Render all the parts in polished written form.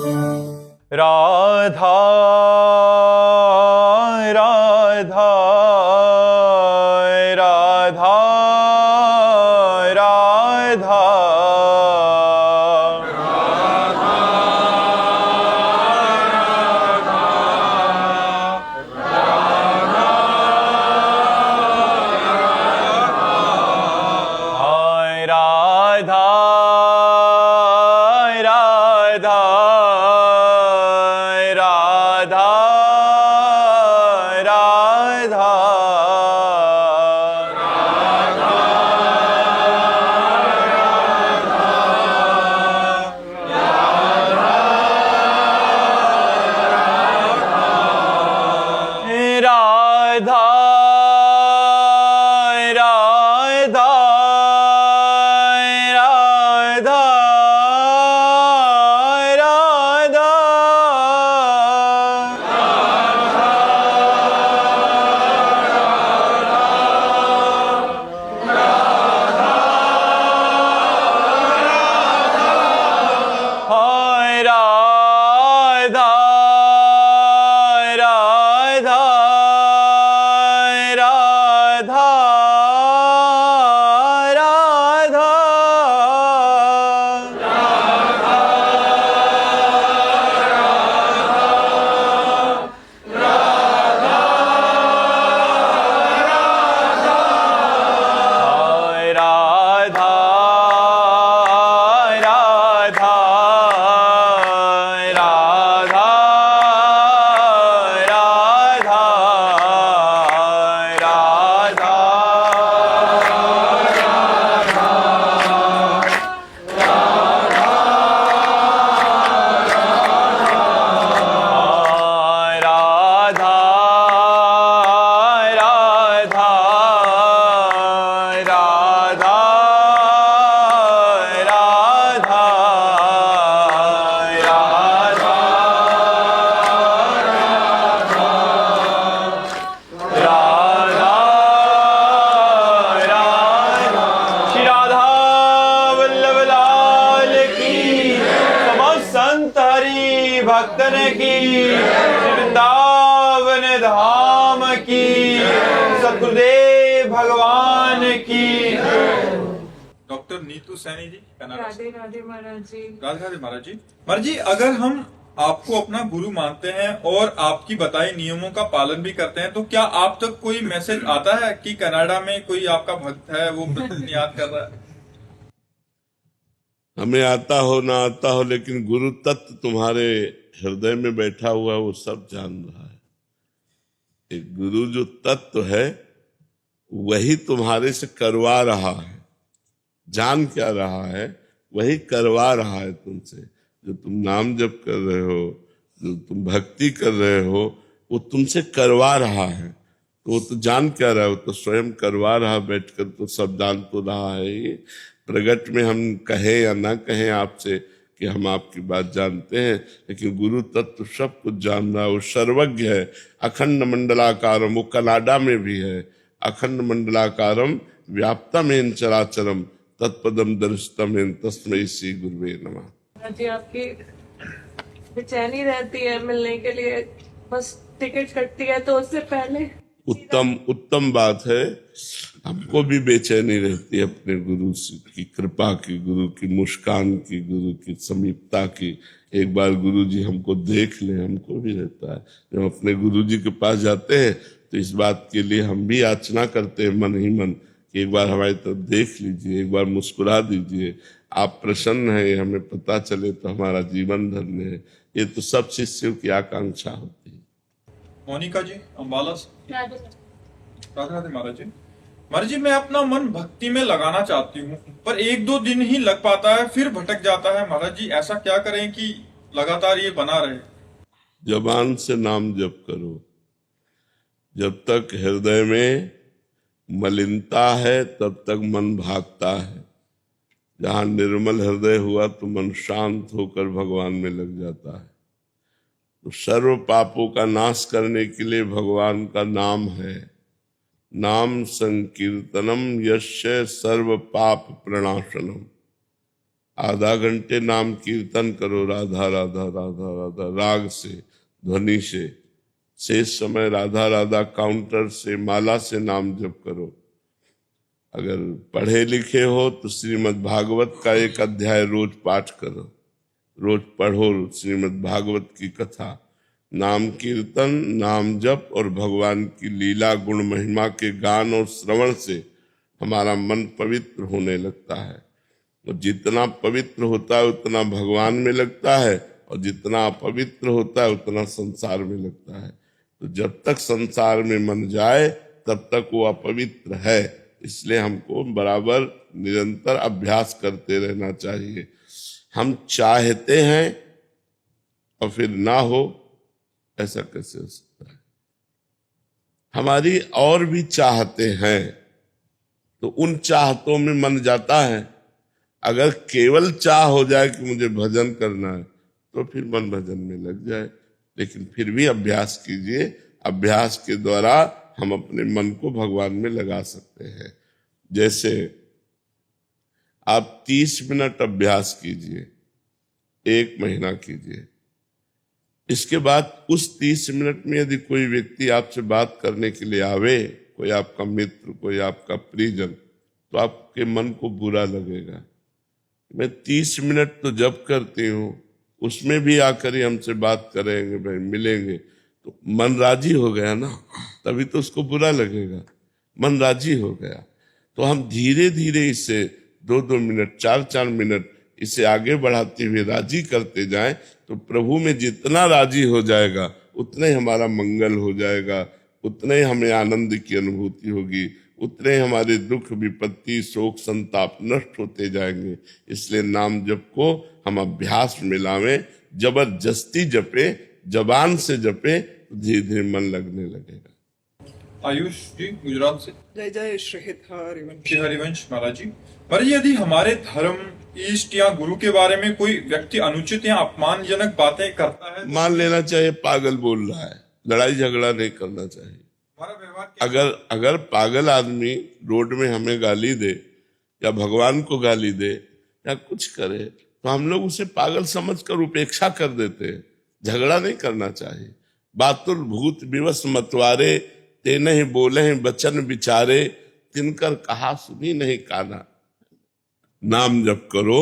राधा राधा राधा राधा राधा राधा राधा राधा राधा राधा राधा राधा हाय राधा राधा राधा राधा हाय राधा राधा राधा राधा राधा राधा राधा राधा राधा राधा राधा श्री राधा वल्लभ लाल की समस्त संत हरि भक्तन की श्री वृंदावन धाम की सतगुरुदेव भगवान की। डॉक्टर नीतू सैनी जी कनाडा से। राधे राधे महाराज जी। राधे राधे महाराज जी। महाराज जी, अगर हम आपको अपना गुरु मानते हैं और आपकी बताई नियमों का पालन भी करते हैं तो क्या आप तक कोई मैसेज आता है कि कनाडा में कोई आपका भक्त है वो प्रतिदिन याद कर रहा है? हमें आता हो ना आता हो, लेकिन गुरु तत्व तुम्हारे हृदय में बैठा हुआ वो सब जान रहा है। एक गुरु जो तत्व है वही तुम्हारे से करवा रहा है, जान क्या रहा है वही करवा रहा है तुमसे। जो तुम नाम जप कर रहे हो, जो तुम भक्ति कर रहे हो, वो तुमसे करवा रहा है। तो वो तो जान क्या रहा है, वो तो स्वयं करवा रहा बैठकर, तो सब जान तो रहा है। ये प्रगट में हम कहें या ना कहें आपसे कि हम आपकी बात जानते हैं, लेकिन गुरु तत्व सब कुछ जान रहा है, वो सर्वज्ञ है। अखंड मंडलाकारम, वो कनाडा में भी है। अखंड मंडलाकारम व्याप्तमेन चराचरम तत्पदम दर्शितमेन तस्मै श्री गुरुवे नमः। महाराज जी, आपकी बेचैनी रहती है मिलने के लिए, बस टिकट कटती है तो उससे पहले। उत्तम बात है। हमको भी बेचैनी रहती है अपने गुरु की कृपा की, गुरु की मुस्कान की, गुरु की समीपता की। एक बार गुरु जी हमको देख ले, हमको भी रहता है। जब अपने गुरु जी के पास जाते हैं तो इस बात के लिए हम भी याचना करते हैं मन ही मन कि एक बार हमारी तरफ देख लीजिए, एक बार मुस्कुरा दीजिए, आप प्रसन्न हैं, हमें पता चले तो हमारा जीवन धन्य है। ये तो सब शिष्यों की आकांक्षा होती है। मोनिका जी अम्बाला से। राधे राधे महाराज जी। महाराज जी, मैं अपना मन भक्ति में लगाना चाहती हूँ पर 1-2 दिन ही लग पाता है, फिर भटक जाता है। महाराज जी, ऐसा क्या करें कि लगातार ये बना रहे? जबान से नाम जप करो। जब तक हृदय में मलिनता है तब तक मन भागता है। जहाँ निर्मल हृदय हुआ तो मन शांत होकर भगवान में लग जाता है। तो सर्व पापों का नाश करने के लिए भगवान का नाम है। नाम संकीर्तनम यस्य सर्व पाप प्रणाशनम। आधा घंटे नाम कीर्तन करो, राधा राधा राधा राधा राग से, ध्वनि से। शेष समय राधा राधा काउंटर से, माला से नाम जप करो। अगर पढ़े लिखे हो तो श्रीमद् भागवत का एक अध्याय रोज पाठ करो, रोज पढ़ो श्रीमद् भागवत की कथा। नाम कीर्तन, नाम जप और भगवान की लीला गुण महिमा के गान और श्रवण से हमारा मन पवित्र होने लगता है। और जितना पवित्र होता है उतना भगवान में लगता है, और जितना अपवित्र होता है उतना संसार में लगता है। तो जब तक संसार में मन जाए तब तक वो अपवित्र है। इसलिए हमको बराबर निरंतर अभ्यास करते रहना चाहिए। हम चाहते हैं और फिर ना हो, ऐसा कैसे हो सकता है? हमारी और भी चाहते हैं तो उन चाहतों में मन जाता है। अगर केवल चाह हो जाए कि मुझे भजन करना है तो फिर मन भजन में लग जाए। लेकिन फिर भी अभ्यास कीजिए। अभ्यास के द्वारा हम अपने मन को भगवान में लगा सकते हैं। जैसे आप 30 मिनट अभ्यास कीजिए, 1 महीना कीजिए। इसके बाद उस 30 मिनट में यदि कोई व्यक्ति आपसे बात करने के लिए आवे, कोई आपका मित्र, कोई आपका परिजन, तो आपके मन को बुरा लगेगा। मैं 30 मिनट तो जप करती हूँ, उसमें भी आकर ही हमसे बात करेंगे, भाई मिलेंगे, तो मन राजी हो गया ना, तभी तो उसको बुरा लगेगा। मन राजी हो गया तो हम धीरे धीरे इसे 2-2 मिनट, 4-4 मिनट इसे आगे बढ़ाते हुए राजी करते जाएं, तो प्रभु में जितना राजी हो जाएगा उतना ही हमारा मंगल हो जाएगा, उतने ही हमें आनंद की अनुभूति होगी, उतने हमारे दुख, विपत्ति, शोक, संताप नष्ट होते जाएंगे। इसलिए नाम जप को हम अभ्यास में लावें। जबरदस्ती जपे, जबान से जपे तो धीरे धीरे मन लगने लगेगा। आयुष जी गुजरात से। जय जय श्री हरिवंश। श्री हरिवंश महाराज जी। महाराज जी, यदि हमारे धर्म, इष्ट या गुरु के बारे में कोई व्यक्ति अनुचित या अपमानजनक बातें करता है, मान लेना चाहिए पागल बोल रहा है, लड़ाई झगड़ा नहीं करना चाहिए। हमारा व्यवहार अगर पागल आदमी रोड में हमें गाली दे या भगवान को गाली दे या कुछ करे तो हम लोग उसे पागल समझकर उपेक्षा कर देते हैं। झगड़ा नहीं करना चाहिए। बातुर भूत विवश मतवारे, ते नहीं बोले हैं वचन विचारे, तिनकर कहा सुनी नहीं काना। नाम जप करो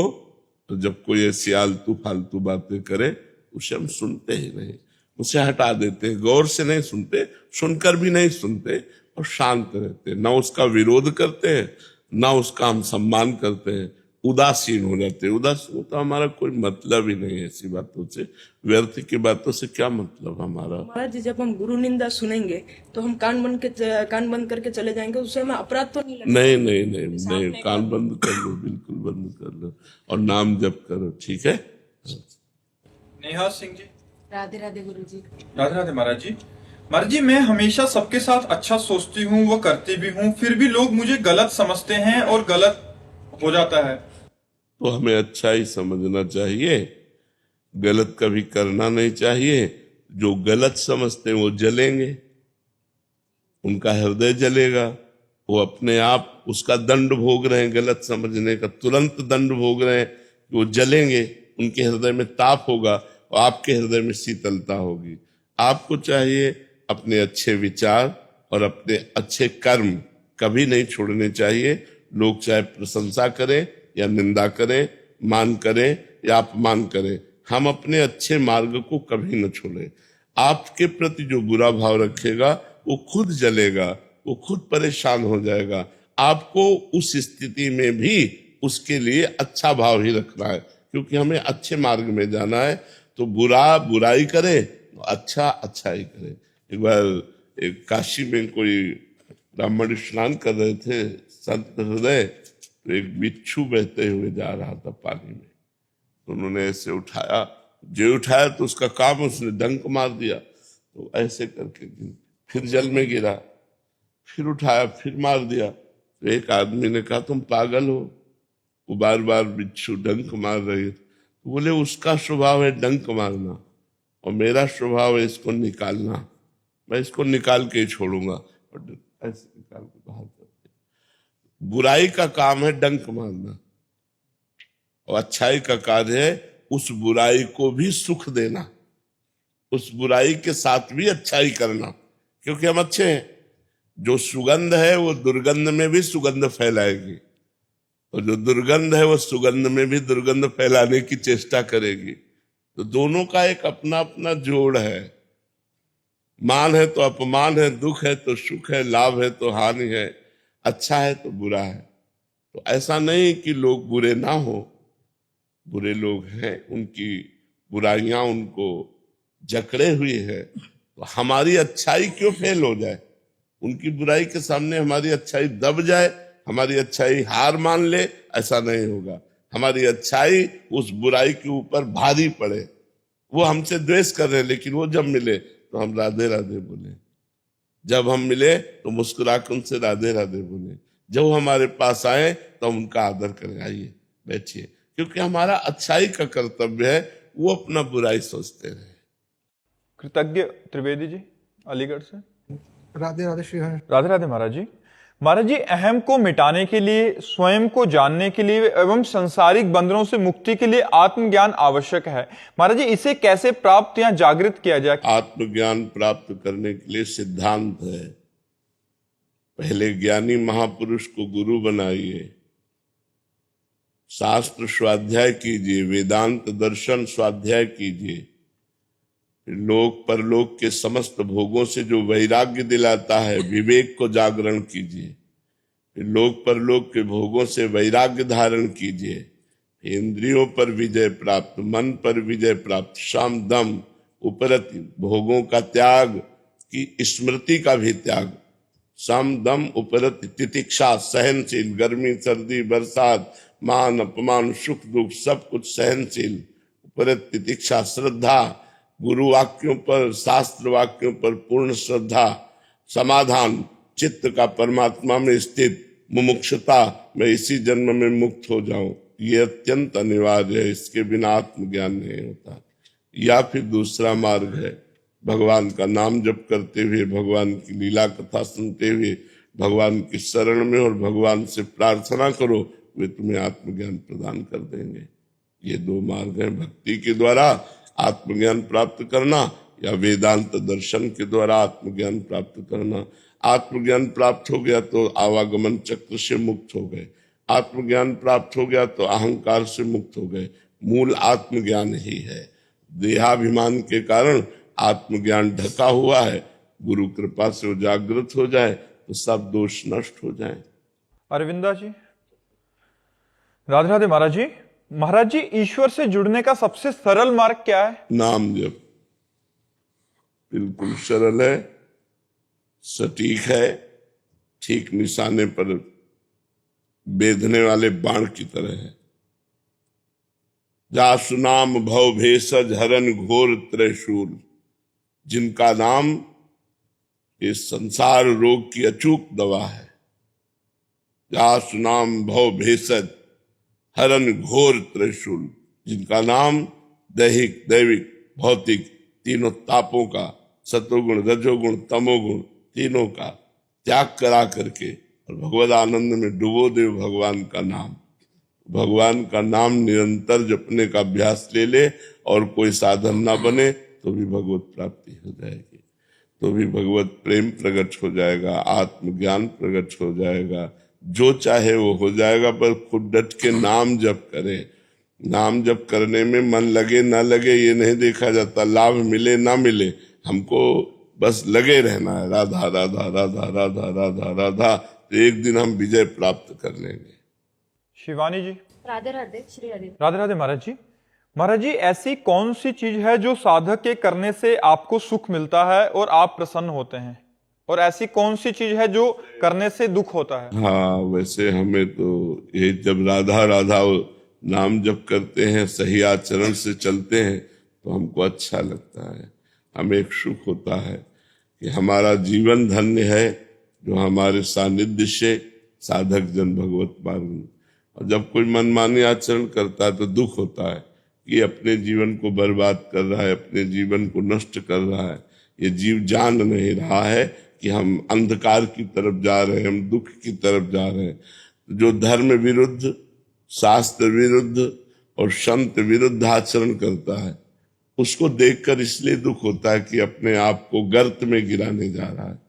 तो जब कोई ऐसी आलतू फालतू बातें करे उसे हम सुनते ही नहीं, उसे हटा देते हैं, गौर से नहीं सुनते, सुनकर भी नहीं सुनते और शांत रहते। ना उसका विरोध करते हैं, ना उसका हम सम्मान करते हैं, उदासीन हो जाते हैं। उदासीन तो हमारा कोई मतलब ही नहीं है ऐसी बातों से। व्यर्थ की बातों से क्या मतलब हमारा? महाराज जी, जब हम गुरु निंदा सुनेंगे तो हम कान बंद करके चले जाएंगे, उससे हमें अपराध तो नहीं लगेगा? नहीं, कान बंद कर लो, बिल्कुल बंद कर लो और नाम जप करो, ठीक है? नेहा सिंह जी। राधे राधे गुरु जी। राधे राधे महाराज जी। महाराज जी, मैं हमेशा सबके साथ अच्छा सोचती हूँ, वो करती भी हूँ, फिर भी लोग मुझे गलत समझते हैं और गलत हो जाता है। तो हमें अच्छा ही समझना चाहिए, गलत कभी करना नहीं चाहिए। जो गलत समझते हैं वो जलेंगे, उनका हृदय जलेगा, वो अपने आप उसका दंड भोग रहे हैं, गलत समझने का तुरंत दंड भोग रहे हैं। वो जलेंगे, उनके हृदय में ताप होगा और आपके हृदय में शीतलता होगी। आपको चाहिए अपने अच्छे विचार और अपने अच्छे कर्म कभी नहीं छोड़ने चाहिए। लोग चाहे प्रशंसा करें या निंदा करें, मान करें या अपमान करें, हम अपने अच्छे मार्ग को कभी न छोड़ें। आपके प्रति जो बुरा भाव रखेगा वो खुद जलेगा, वो खुद परेशान हो जाएगा। आपको उस स्थिति में भी उसके लिए अच्छा भाव ही रखना है, क्योंकि हमें अच्छे मार्ग में जाना है। तो बुरा बुराई करे, अच्छा अच्छाई करे। एक बार एक काशी में कोई ब्राह्मण स्नान कर रहे थे, संत हृदय, तो एक बिच्छू बहते हुए जा रहा था पानी में, तो उन्होंने ऐसे उठाया, जो उठाया तो उसका काम, उसने डंक मार दिया, तो ऐसे करके फिर जल में गिरा, फिर उठाया, फिर मार दिया। तो एक आदमी ने कहा तुम पागल हो, वो बार बार बिच्छू डंक मार रही है। तो बोले उसका स्वभाव है डंक मारना और मेरा स्वभाव है इसको निकालना, मैं इसको निकाल के ही छोड़ूंगा। और ऐसे निकाल के बाहर करते। बुराई का काम है डंक मारना और अच्छाई का कार्य है उस बुराई को भी सुख देना, उस बुराई के साथ भी अच्छाई करना, क्योंकि हम अच्छे हैं। जो सुगंध है वो दुर्गंध में भी सुगंध फैलाएगी, और जो दुर्गंध है वो सुगंध में भी दुर्गंध फैलाने की चेष्टा करेगी। तो दोनों का एक अपना अपना जोड़ है। मान है तो अपमान है, दुख है तो सुख है, लाभ है तो हानि है, अच्छा है तो बुरा है। तो ऐसा नहीं कि लोग बुरे ना हो, बुरे लोग हैं, उनकी बुराइयां उनको जकड़े हुई है। तो हमारी अच्छाई क्यों फेल हो जाए, उनकी बुराई के सामने हमारी अच्छाई दब जाए, हमारी अच्छाई हार मान ले, ऐसा नहीं होगा। हमारी अच्छाई उस बुराई के ऊपर भारी पड़े। वो हमसे द्वेष कर रहे हैं, लेकिन वो जब मिले तो हम राधे राधे बोले, जब हम मिले तो मुस्कुराकर उनसे राधे राधे बोले, जब वो हमारे पास आए तो हम उनका आदर करें, आइए बैठिए, क्योंकि हमारा अच्छाई का कर्तव्य है, वो अपना बुराई सोचते रहे। कृतज्ञ त्रिवेदी जी अलीगढ़ से। राधे राधे श्री हरि। राधे राधे महाराज जी। महाराज जी, अहम को मिटाने के लिए, स्वयं को जानने के लिए एवं सांसारिक बंधनों से मुक्ति के लिए आत्मज्ञान आवश्यक है। महाराज जी, इसे कैसे प्राप्त या जागृत किया जाए? आत्मज्ञान प्राप्त करने के लिए सिद्धांत है, पहले ज्ञानी महापुरुष को गुरु बनाइए, शास्त्र स्वाध्याय कीजिए, वेदांत दर्शन स्वाध्याय कीजिए, लोक परलोक के समस्त भोगों से जो वैराग्य दिलाता है विवेक को जागरण कीजिए, फिर लोक परलोक के भोगों से वैराग्य धारण कीजिए, इंद्रियों पर विजय प्राप्त, मन पर विजय प्राप्त, शाम दम उपरति, भोगों का त्याग की स्मृति का भी त्याग, शाम दम उपरति, तितिक्षा सहनशील, गर्मी सर्दी बरसात मान अपमान सुख दुख सब कुछ सहनशील, उपरत तितिक्षा, श्रद्धा, गुरु वाक्यों पर शास्त्र वाक्यों पर पूर्ण श्रद्धा, समाधान, चित्त का परमात्मा में स्थित, मुमुक्षुता, मैं इसी जन्म में मुक्त हो जाऊं, ये अत्यंत अनिवार्य है, इसके बिना आत्मज्ञान नहीं होता। या फिर दूसरा मार्ग है, भगवान का नाम जप करते हुए, भगवान की लीला कथा सुनते हुए, भगवान की शरण में और भगवान से प्रार्थना करो, वे तुम्हें आत्मज्ञान प्रदान कर देंगे। ये दो मार्ग हैं, भक्ति के द्वारा आत्मज्ञान प्राप्त करना या वेदांत दर्शन के द्वारा आत्मज्ञान प्राप्त करना। आत्मज्ञान प्राप्त हो गया तो आवागमन चक्र से मुक्त हो गए, आत्मज्ञान प्राप्त हो गया तो अहंकार से मुक्त हो गए। मूल आत्मज्ञान ही है। देहाभिमान के कारण आत्मज्ञान ढका हुआ है, गुरु कृपा से वो जागृत हो जाए तो सब दोष नष्ट हो जाए। अरविंदा जी। राधे राधे महाराज जी। महाराज जी, ईश्वर से जुड़ने का सबसे सरल मार्ग क्या है? नाम जप, बिल्कुल सरल है, सटीक है, ठीक निशाने पर बेधने वाले बाण की तरह है। जासु नाम भव भेषज हरन घोर त्रिशूल, जिनका नाम इस संसार रोग की अचूक दवा है। जासु नाम भव भेषज हरन घोर त्रिशूल, जिनका नाम दैहिक दैविक भौतिक तीनों तापों का, सतोगुण रजोगुण तमोगुण तीनों का त्याग करा करके और भगवद आनंद में डुबो दे भगवान का नाम। भगवान का नाम निरंतर जपने का अभ्यास ले ले और कोई साधन ना बने तो भी भगवत प्राप्ति हो जाएगी, तो भी भगवत प्रेम प्रकट हो जाएगा, आत्मज्ञान प्रकट हो जाएगा, जो चाहे वो हो जाएगा। पर खुद डट के नाम जप करें। नाम जप करने में मन लगे ना लगे ये नहीं देखा जाता, लाभ मिले ना मिले, हमको बस लगे रहना है, राधा राधा राधा राधा राधा राधा, तो एक दिन हम विजय प्राप्त कर लेंगे। शिवानी जी। राधे राधे श्री हरि। राधे राधे महाराज जी। महाराज जी, ऐसी कौन सी चीज है जो साधक के करने से आपको सुख मिलता है और आप प्रसन्न होते हैं, और ऐसी कौन सी चीज है जो करने से दुख होता है? हाँ, वैसे हमें तो ये जब राधा राधा नाम जप करते हैं, सही आचरण से चलते हैं तो हमको अच्छा लगता है, हमें एक सुख होता है कि हमारा जीवन धन्य है जो हमारे सानिध्य से साधक जन भगवत मार्ग। और जब कोई मनमानी आचरण करता है तो दुख होता है कि अपने जीवन को बर्बाद कर रहा है, अपने जीवन को नष्ट कर रहा है। ये जीव जान नहीं रहा है कि हम अंधकार की तरफ जा रहे हैं, हम दुख की तरफ जा रहे हैं। जो धर्म विरुद्ध, शास्त्र विरुद्ध, और संत विरुद्ध आचरण करता है, उसको देखकर इसलिए दुख होता है कि अपने आप को गर्त में गिराने जा रहा है।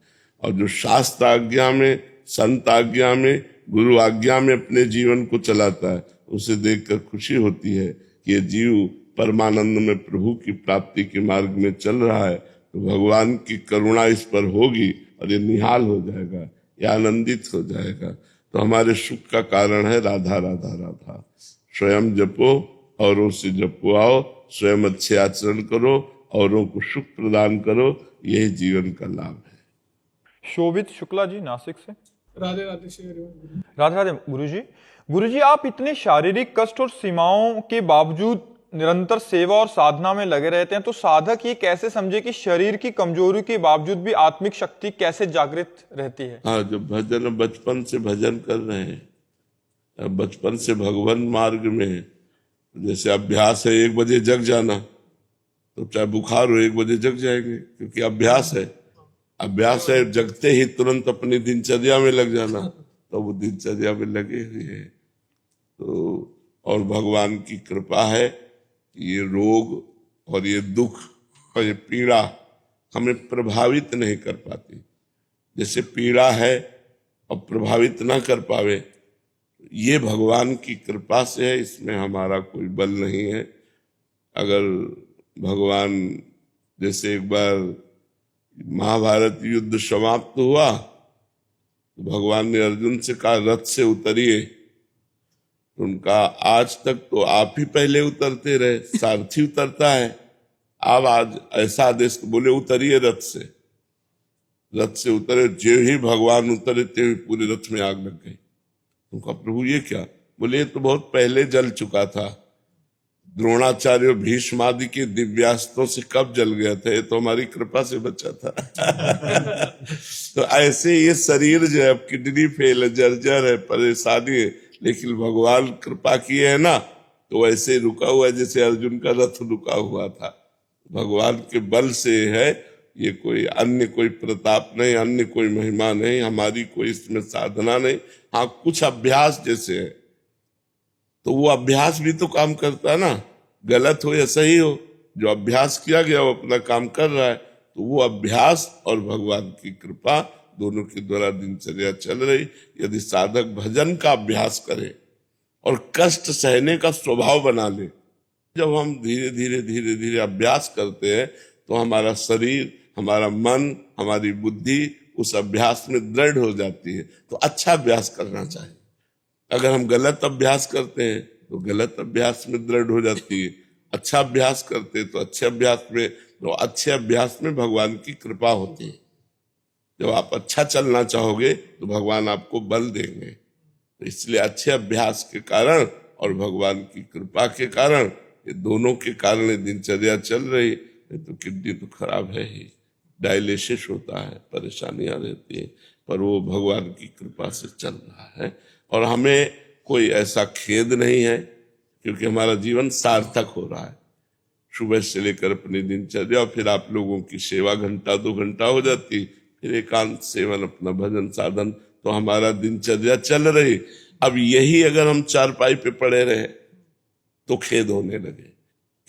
और जो शास्त्र आज्ञा में, संत आज्ञा में, गुरु आज्ञा में अपने जीवन को चलाता है, उसे देखकर खुशी होती है कि ये जीव परमानंद में प्रभु की प्राप्ति के मार्ग में चल रहा है, तो भगवान की करुणा इस पर होगी और ये निहाल हो जाएगा, ये आनंदित हो जाएगा। तो हमारे सुख का कारण है राधा राधा राधा। स्वयं जपो, औरों से जपवाओ, स्वयं अच्छे आचरण करो, औरों को सुख प्रदान करो, यही जीवन का लाभ है। शोभित शुक्ला जी नासिक से। राधे राधे श्री हरिवंश। राधे राधे गुरुजी, आप इतने शारीरिक कष्ट और सीमाओं के बावजूद निरंतर सेवा और साधना में लगे रहते हैं, तो साधक ये कैसे समझे कि शरीर की कमजोरी के बावजूद भी आत्मिक शक्ति कैसे जागृत रहती है? हाँ, जब भजन बचपन से भजन कर रहे हैं, बचपन से भगवान मार्ग में है, जैसे अभ्यास है 1 बजे जग जाना, तो चाहे बुखार हो 1 बजे जग जाएंगे, क्योंकि अभ्यास है। अभ्यास है जगते ही तुरंत अपनी दिनचर्या में लग जाना, तो वो दिनचर्या में लगे हुए हैं। तो और भगवान की कृपा है कि ये रोग और ये दुख और ये पीड़ा हमें प्रभावित नहीं कर पाती। जैसे पीड़ा है और प्रभावित ना कर पावे, ये भगवान की कृपा से है, इसमें हमारा कोई बल नहीं है। अगर भगवान, जैसे एक बार महाभारत युद्ध समाप्त हुआ तो भगवान ने अर्जुन से कहा रथ से उतरिए, तो उनका आज तक तो आप ही पहले उतरते रहे, सारथी उतरता है, आप आज ऐसा आदेश बोले उतरिए रथ से। रथ से उतरे, जो ही भगवान उतरे ते ही पूरे रथ में आग लग गई। उनका प्रभु ये क्या? बोले ये तो बहुत पहले जल चुका था, द्रोणाचार्य और भीष्म आदि के दिव्यास्त्रों से कब जल गया था, ये तो हमारी कृपा से बचा था। तो ऐसे ये शरीर जो है, अब किडनी फेल है, जर्जर है, परेशानी है, लेकिन भगवान कृपा किए है ना, तो ऐसे रुका हुआ है जैसे अर्जुन का रथ रुका हुआ था। भगवान के बल से है, ये कोई अन्य कोई प्रताप नहीं, अन्य कोई महिमा नहीं, हमारी कोई इसमें साधना नहीं। हाँ, कुछ अभ्यास जैसे है, तो वो अभ्यास भी तो काम करता है ना, गलत हो या सही हो, जो अभ्यास किया गया वो अपना काम कर रहा है। तो वो अभ्यास और भगवान की कृपा दोनों के द्वारा दिनचर्या चल रही। यदि साधक भजन का अभ्यास करे और कष्ट सहने का स्वभाव बना ले, जब हम धीरे धीरे धीरे धीरे अभ्यास करते हैं तो हमारा शरीर, हमारा मन, हमारी बुद्धि उस अभ्यास में दृढ़ हो जाती है। तो अच्छा अभ्यास करना चाहिए। अगर हम गलत अभ्यास करते हैं तो गलत अभ्यास में दृढ़ हो जाती है, अच्छा अभ्यास करते हैं तो अच्छे अभ्यास में, तो अच्छे अभ्यास में भगवान की कृपा होती है। जब आप अच्छा चलना चाहोगे तो भगवान आपको बल देंगे। तो इसलिए अच्छे अभ्यास के कारण और भगवान की कृपा के कारण, ये दोनों के कारण दिनचर्या चल रही। तो किडनी तो खराब है ही, डायलिसिस होता है, परेशानियां रहती है, पर वो भगवान की कृपा से चल रहा है। और हमें कोई ऐसा खेद नहीं है, क्योंकि हमारा जीवन सार्थक हो रहा है। सुबह से लेकर अपनी दिनचर्या, और फिर आप लोगों की सेवा 1-2 घंटा हो जाती, फिर एकांत सेवन, अपना भजन साधन, तो हमारा दिनचर्या चल रही। अब यही अगर हम चारपाई पे पड़े रहे तो खेद होने लगे।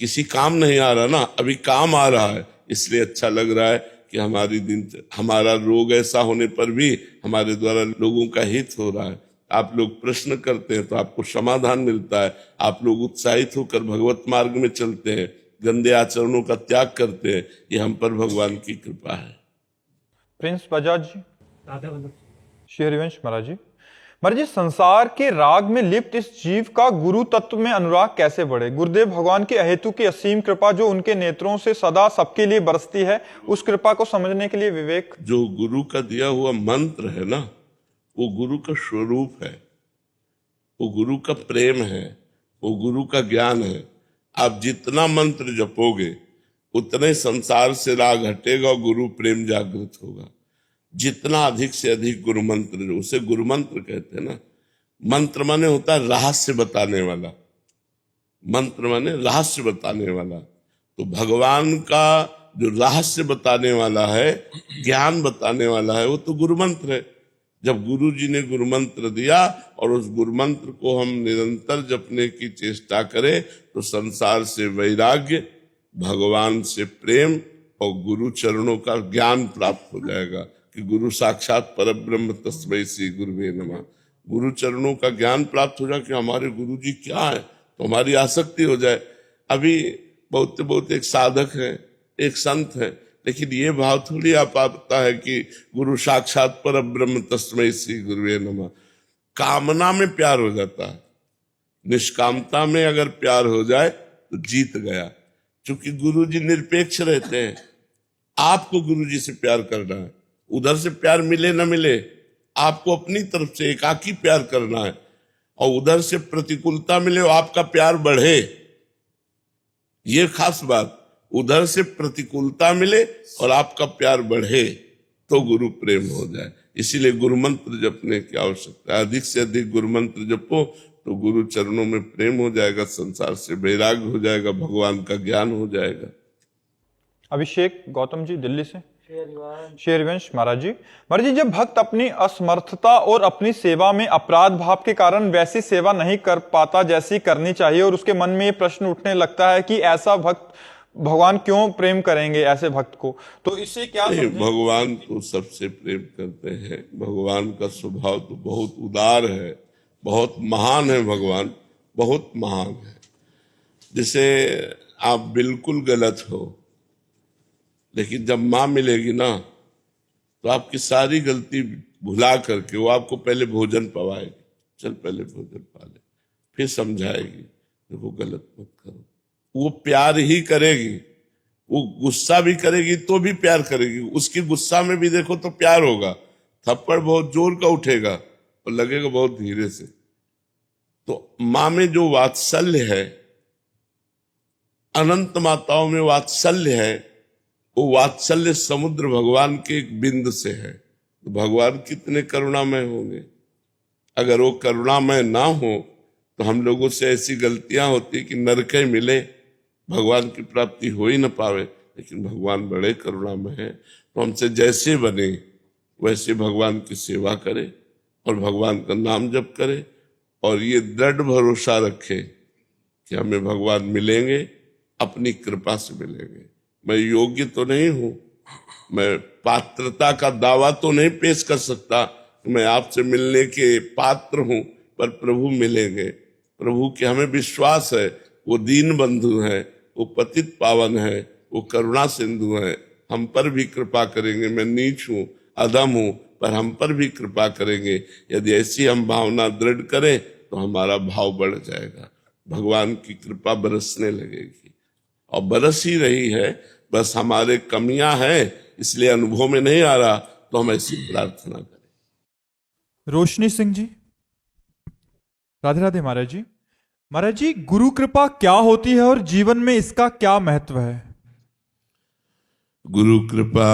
किसी काम नहीं आ रहा ना, अभी काम आ रहा है, इसलिए अच्छा लग रहा है कि हमारा रोग ऐसा होने पर भी हमारे द्वारा लोगों का हित हो रहा है। आप लोग प्रश्न करते हैं तो आपको समाधान मिलता है, आप लोग उत्साहित होकर भगवत मार्ग में चलते हैं, गंदे आचरणों का त्याग करते हैं, ये हम पर भगवान की कृपा है। प्रिंस बजाज जी। श्री हरिवंश महाराज जी। महाराज जी, संसार के राग में लिप्त इस जीव का गुरु तत्व में अनुराग कैसे बढ़े? गुरुदेव भगवान की अहेतु की असीम कृपा जो उनके नेत्रों से सदा सबके लिए बरसती है, उस कृपा को समझने के लिए विवेक। जो गुरु का दिया हुआ मंत्र है ना, वो गुरु का स्वरूप है, वो गुरु का प्रेम है, वो गुरु का ज्ञान है। आप जितना मंत्र जपोगे उतने संसार से राग हटेगा और गुरु प्रेम जागृत होगा। जितना अधिक से अधिक गुरु मंत्र, उसे गुरु मंत्र कहते हैं ना। मंत्र माने होता है रहस्य बताने वाला, मंत्र माने रहस्य बताने वाला। तो भगवान का जो रहस्य बताने वाला है, ज्ञान बताने वाला है, वो तो गुरु मंत्र है। जब गुरु जी ने गुरु मंत्र दिया और उस गुरु मंत्र को हम निरंतर जपने की चेष्टा करें तो संसार से वैराग्य, भगवान से प्रेम और गुरु चरणों का ज्ञान प्राप्त हो जाएगा कि गुरु साक्षात परब्रह्म तस्मै श्री गुरुवे नमः। गुरु चरणों का ज्ञान प्राप्त हो जाए कि हमारे गुरु जी क्या है, तो हमारी आसक्ति हो जाए। अभी बहुत एक साधक है, एक संत है, लेकिन ये भाव थोड़ी आ पाता है कि गुरु साक्षात परब्रह्म तस्मै श्री गुरुवे नमः। कामना में प्यार हो जाता है, निष्कामता में अगर प्यार हो जाए तो जीत गया। क्योंकि गुरु जी निरपेक्ष रहते हैं, आपको गुरु जी से प्यार करना है, उधर से प्यार मिले न मिले, आपको अपनी तरफ से एकाकी प्यार करना है, और उधर से प्रतिकूलता मिले और आपका प्यार बढ़े। ये खास बात, उधर से प्रतिकूलता मिले और आपका प्यार बढ़े तो गुरु प्रेम हो जाए। इसीलिए गुरु मंत्र जपने की आवश्यकता है। अधिक से अधिक गुरु मंत्र जपो तो गुरु चरणों में प्रेम हो जाएगा, संसार से वैराग्य हो जाएगा, भगवान का ज्ञान हो जाएगा। अभिषेक गौतम जी दिल्ली से। शेरवंश महाराज जी, जब भक्त अपनी असमर्थता और अपनी सेवा में अपराध भाव के कारण वैसी सेवा नहीं कर पाता जैसी करनी चाहिए और उसके मन में ये प्रश्न उठने लगता है कि ऐसा भक्त भगवान क्यों प्रेम करेंगे ऐसे भक्त को, तो इससे क्या भगवान तो सबसे प्रेम करते हैं। भगवान का स्वभाव तो बहुत उदार है, बहुत महान है। भगवान बहुत महान है। जैसे आप बिल्कुल गलत हो, लेकिन जब माँ मिलेगी ना तो आपकी सारी गलती भुला करके वो आपको पहले भोजन पवाएगी। चल पहले भोजन पा ले, फिर समझाएगी देखो गलत मत करो। वो प्यार ही करेगी, वो गुस्सा भी करेगी तो भी प्यार करेगी। उसकी गुस्सा में भी देखो तो प्यार होगा। थप्पड़ बहुत जोर का उठेगा और लगेगा बहुत धीरे से। तो माँ में जो वात्सल्य है, अनंत माताओं में वात्सल्य है, वो वात्सल्य समुद्र भगवान के एक बिंद से है। तो भगवान कितने करुणामय होंगे। अगर वो करुणामय ना हो तो हम लोगों से ऐसी गलतियां होती कि नरके मिले, भगवान की प्राप्ति हो ही ना पावे। लेकिन भगवान बड़े करुणामय हैं, तो हमसे जैसे बने वैसे भगवान की सेवा करे और भगवान का नाम जप करे और ये दृढ़ भरोसा रखे कि हमें भगवान मिलेंगे, अपनी कृपा से मिलेंगे। मैं योग्य तो नहीं हूं, मैं पात्रता का दावा तो नहीं पेश कर सकता कि मैं आपसे मिलने के पात्र हूं, पर प्रभु मिलेंगे। प्रभु के हमें विश्वास है, वो दीन बंधु है, वो पतित पावन है, वो करुणा सिंधु है। हम पर भी कृपा करेंगे। मैं नीच हूं, अधम हूं, पर हम पर भी कृपा करेंगे। यदि ऐसी हम भावना दृढ़ करें तो हमारा भाव बढ़ जाएगा, भगवान की कृपा बरसने लगेगी और बरस ही रही है। बस हमारे कमियां हैं, इसलिए अनुभव में नहीं आ रहा, तो हम ऐसी प्रार्थना करें। रोशनी सिंह जी। राधे राधे महाराज जी। महाराज जी, गुरु कृपा क्या होती है और जीवन में इसका क्या महत्व है? गुरु कृपा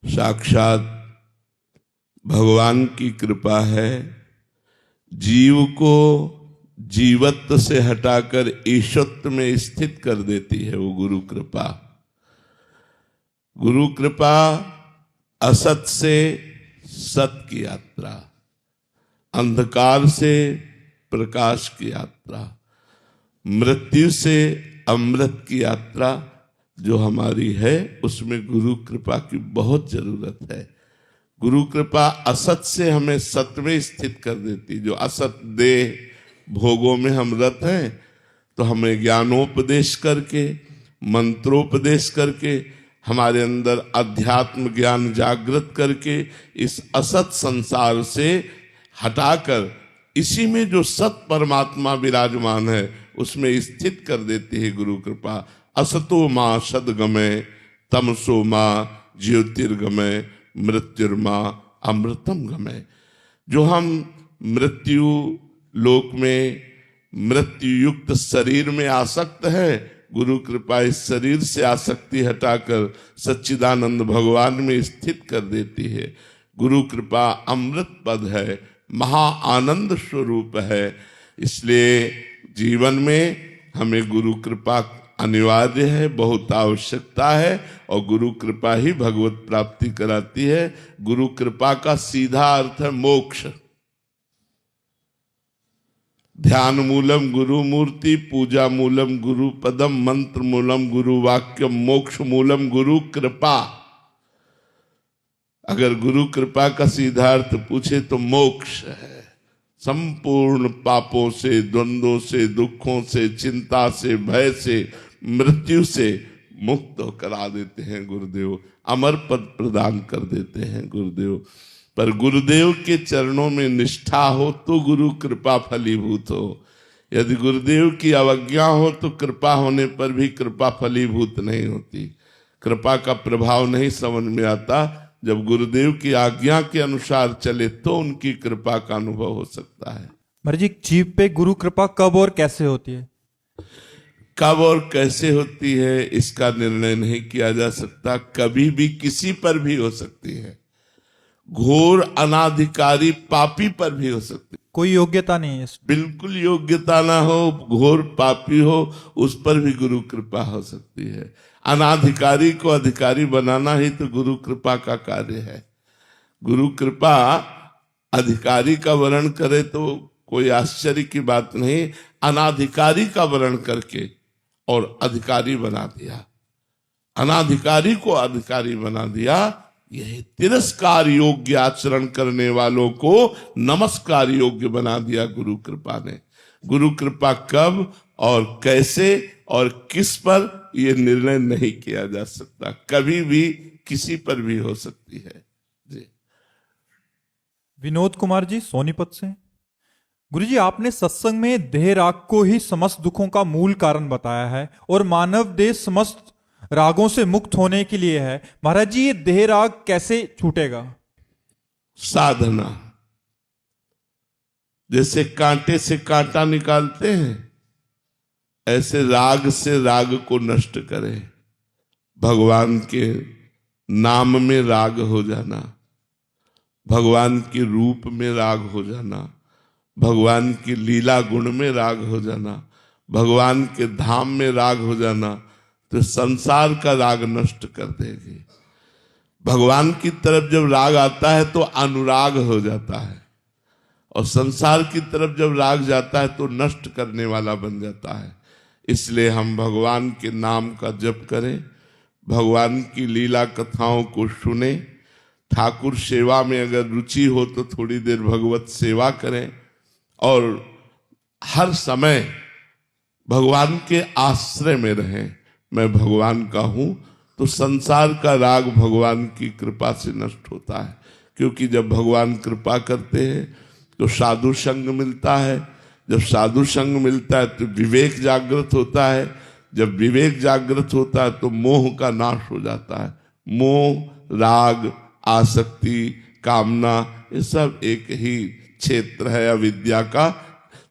साक्षात भगवान की कृपा है। जीव को जीवत्व से हटाकर ईशत्व में स्थित कर देती है वो गुरु कृपा। गुरु कृपा असत से सत की यात्रा, अंधकार से प्रकाश की यात्रा, मृत्यु से अमृत की यात्रा जो हमारी है, उसमें गुरु कृपा की बहुत जरूरत है। गुरु कृपा असत से हमें सत में स्थित कर देती। जो असत देह भोगों में हम रत हैं, तो हमें ज्ञानोपदेश करके, मंत्रोपदेश करके, हमारे अंदर अध्यात्म ज्ञान जागृत करके इस असत संसार से हटाकर इसी में जो सत परमात्मा विराजमान है उसमें स्थित कर देती है गुरु कृपा। असतो मां सद्गमय, तमसो मां ज्योतिर्गमय, मृत्युर्मा अमृतम गमय। जो हम मृत्यु लोक में मृत्यु युक्त शरीर में आसक्त है, गुरु कृपा इस शरीर से आसक्ति हटाकर सच्चिदानंद भगवान में स्थित कर देती है। गुरु कृपा अमृत पद है, महा आनंद स्वरूप है। इसलिए जीवन में हमें गुरु कृपा अनिवार्य है, बहुत आवश्यकता है, और गुरु कृपा ही भगवत प्राप्ति कराती है। गुरु कृपा का सीधा अर्थ है मोक्ष। ध्यान मूलम गुरु मूर्ति, पूजा मूलम गुरु पदम, मंत्र मूलम गुरु वाक्यम, मोक्ष मूलम गुरु कृपा। अगर गुरु कृपा का सीधा अर्थ पूछे तो मोक्ष है। संपूर्ण पापों से, द्वंद्वों से, दुखों से, चिंता से, भय से, मृत्यु से मुक्त करा देते हैं गुरुदेव। अमर पद प्रदान कर देते हैं गुरुदेव। पर गुरुदेव के चरणों में निष्ठा हो तो गुरु कृपा फलीभूत हो। यदि गुरुदेव की अवज्ञा हो तो कृपा होने पर भी कृपा फलीभूत नहीं होती। कृपा का प्रभाव नहीं समझ में आता। जब गुरुदेव की आज्ञा के अनुसार चले तो उनकी कृपा का अनुभव हो सकता है। महाराज जी, जीव पे गुरु कृपा कब और कैसे होती है? कब और कैसे होती है इसका निर्णय नहीं किया जा सकता। कभी भी किसी पर भी हो सकती है। घोर अनाधिकारी पापी पर भी हो सकती है। कोई योग्यता नहीं है इसमें। बिल्कुल योग्यता ना हो, घोर पापी हो, उस पर भी गुरु कृपा हो सकती है। अनाधिकारी को अधिकारी बनाना ही तो गुरु कृपा का कार्य है। गुरु कृपा अधिकारी का वर्ण करे तो कोई आश्चर्य की बात नहीं। अनाधिकारी का वर्ण करके और अधिकारी बना दिया, अनाधिकारी को अधिकारी बना दिया। यह तिरस्कार योग्य आचरण करने वालों को नमस्कार योग्य बना दिया गुरु कृपा ने। गुरु कृपा कब और कैसे और किस पर यह निर्णय नहीं किया जा सकता। कभी भी किसी पर भी हो सकती है जी। विनोद कुमार जी सोनीपत से। गुरुजी, आपने सत्संग में देह राग को ही समस्त दुखों का मूल कारण बताया है और मानव देह समस्त रागों से मुक्त होने के लिए है। महाराज जी, ये देह राग कैसे छूटेगा? साधना। जैसे कांटे से कांटा निकालते हैं, ऐसे राग से राग को नष्ट करें। भगवान के नाम में राग हो जाना, भगवान के रूप में राग हो जाना, भगवान की लीला गुण में राग हो जाना, भगवान के धाम में राग हो जाना, तो संसार का राग नष्ट कर देगी। भगवान की तरफ जब राग आता है तो अनुराग हो जाता है, और संसार की तरफ जब राग जाता है तो नष्ट करने वाला बन जाता है। इसलिए हम भगवान के नाम का जप करें, भगवान की लीला कथाओं को सुने, ठाकुर सेवा में अगर रुचि हो तो थोड़ी देर भगवत सेवा करें, और हर समय भगवान के आश्रय में रहें। मैं भगवान का हूं तो संसार का राग भगवान की कृपा से नष्ट होता है। क्योंकि जब भगवान कृपा करते हैं तो साधु संग मिलता है, जब साधु संग मिलता है तो विवेक जागृत होता है, जब विवेक जागृत होता है तो मोह का नाश हो जाता है। मोह, राग, आसक्ति, कामना, ये सब एक ही क्षेत्र है अविद्या का।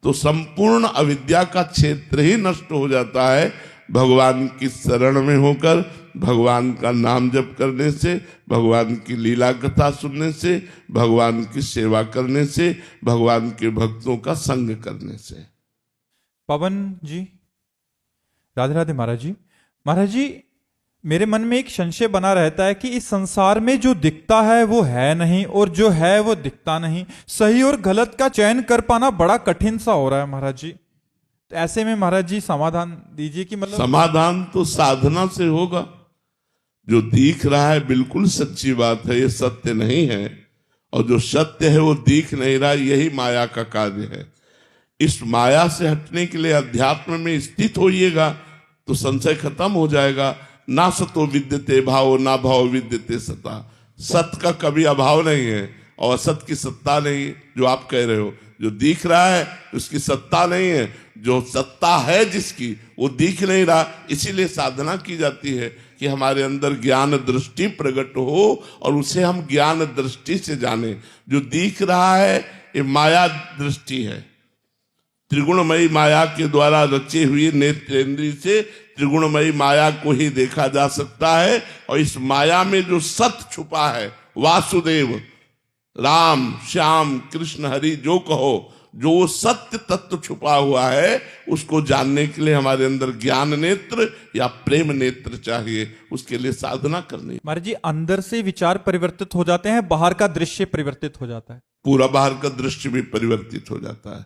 तो संपूर्ण अविद्या का क्षेत्र ही नष्ट हो जाता है भगवान की शरण में होकर, भगवान का नाम जप करने से, भगवान की लीला कथा सुनने से, भगवान की सेवा करने से, भगवान के भक्तों का संग करने से। पवन जी, राधे राधे। महाराज जी, महाराज जी, मेरे मन में एक संशय बना रहता है कि इस संसार में जो दिखता है वो है नहीं और जो है वो दिखता नहीं। सही और गलत का चयन कर पाना बड़ा कठिन सा हो रहा है महाराज जी। तो ऐसे में महाराज जी समाधान दीजिए कि मतलब। समाधान तो साधना से होगा। जो दिख रहा है बिल्कुल सच्ची बात है, ये सत्य नहीं है, और जो सत्य है वो दिख नहीं रहा, यही माया का कार्य है। इस माया से हटने के लिए अध्यात्म में स्थित होइएगा तो संशय खत्म हो जाएगा। ना सतो विद्यते भाव, ना भाव विद्यते सता। सत्य का कभी अभाव नहीं है और असत की सत्ता नहीं है। जो आप कह रहे हो, जो दिख रहा है उसकी सत्ता नहीं है, जो सत्ता है जिसकी वो दिख नहीं रहा। इसीलिए साधना की जाती है कि हमारे अंदर ज्ञान दृष्टि प्रकट हो और उसे हम ज्ञान दृष्टि से जाने। जो दिख रहा है ये माया दृष्टि है। त्रिगुणमयी माया के द्वारा रची हुई नेत्रेंद्रिय से त्रिगुणमयी माया को ही देखा जा सकता है। और इस माया में जो सत्य छुपा है, वासुदेव, राम, श्याम, कृष्ण, हरि जो कहो, जो वो सत्य तत्व छुपा हुआ है उसको जानने के लिए हमारे अंदर ज्ञान नेत्र या प्रेम नेत्र चाहिए, उसके लिए साधना करनी। महाराज जी, अंदर से विचार परिवर्तित हो जाते हैं, बाहर का दृश्य परिवर्तित हो जाता है। पूरा बाहर का दृश्य भी परिवर्तित हो जाता है।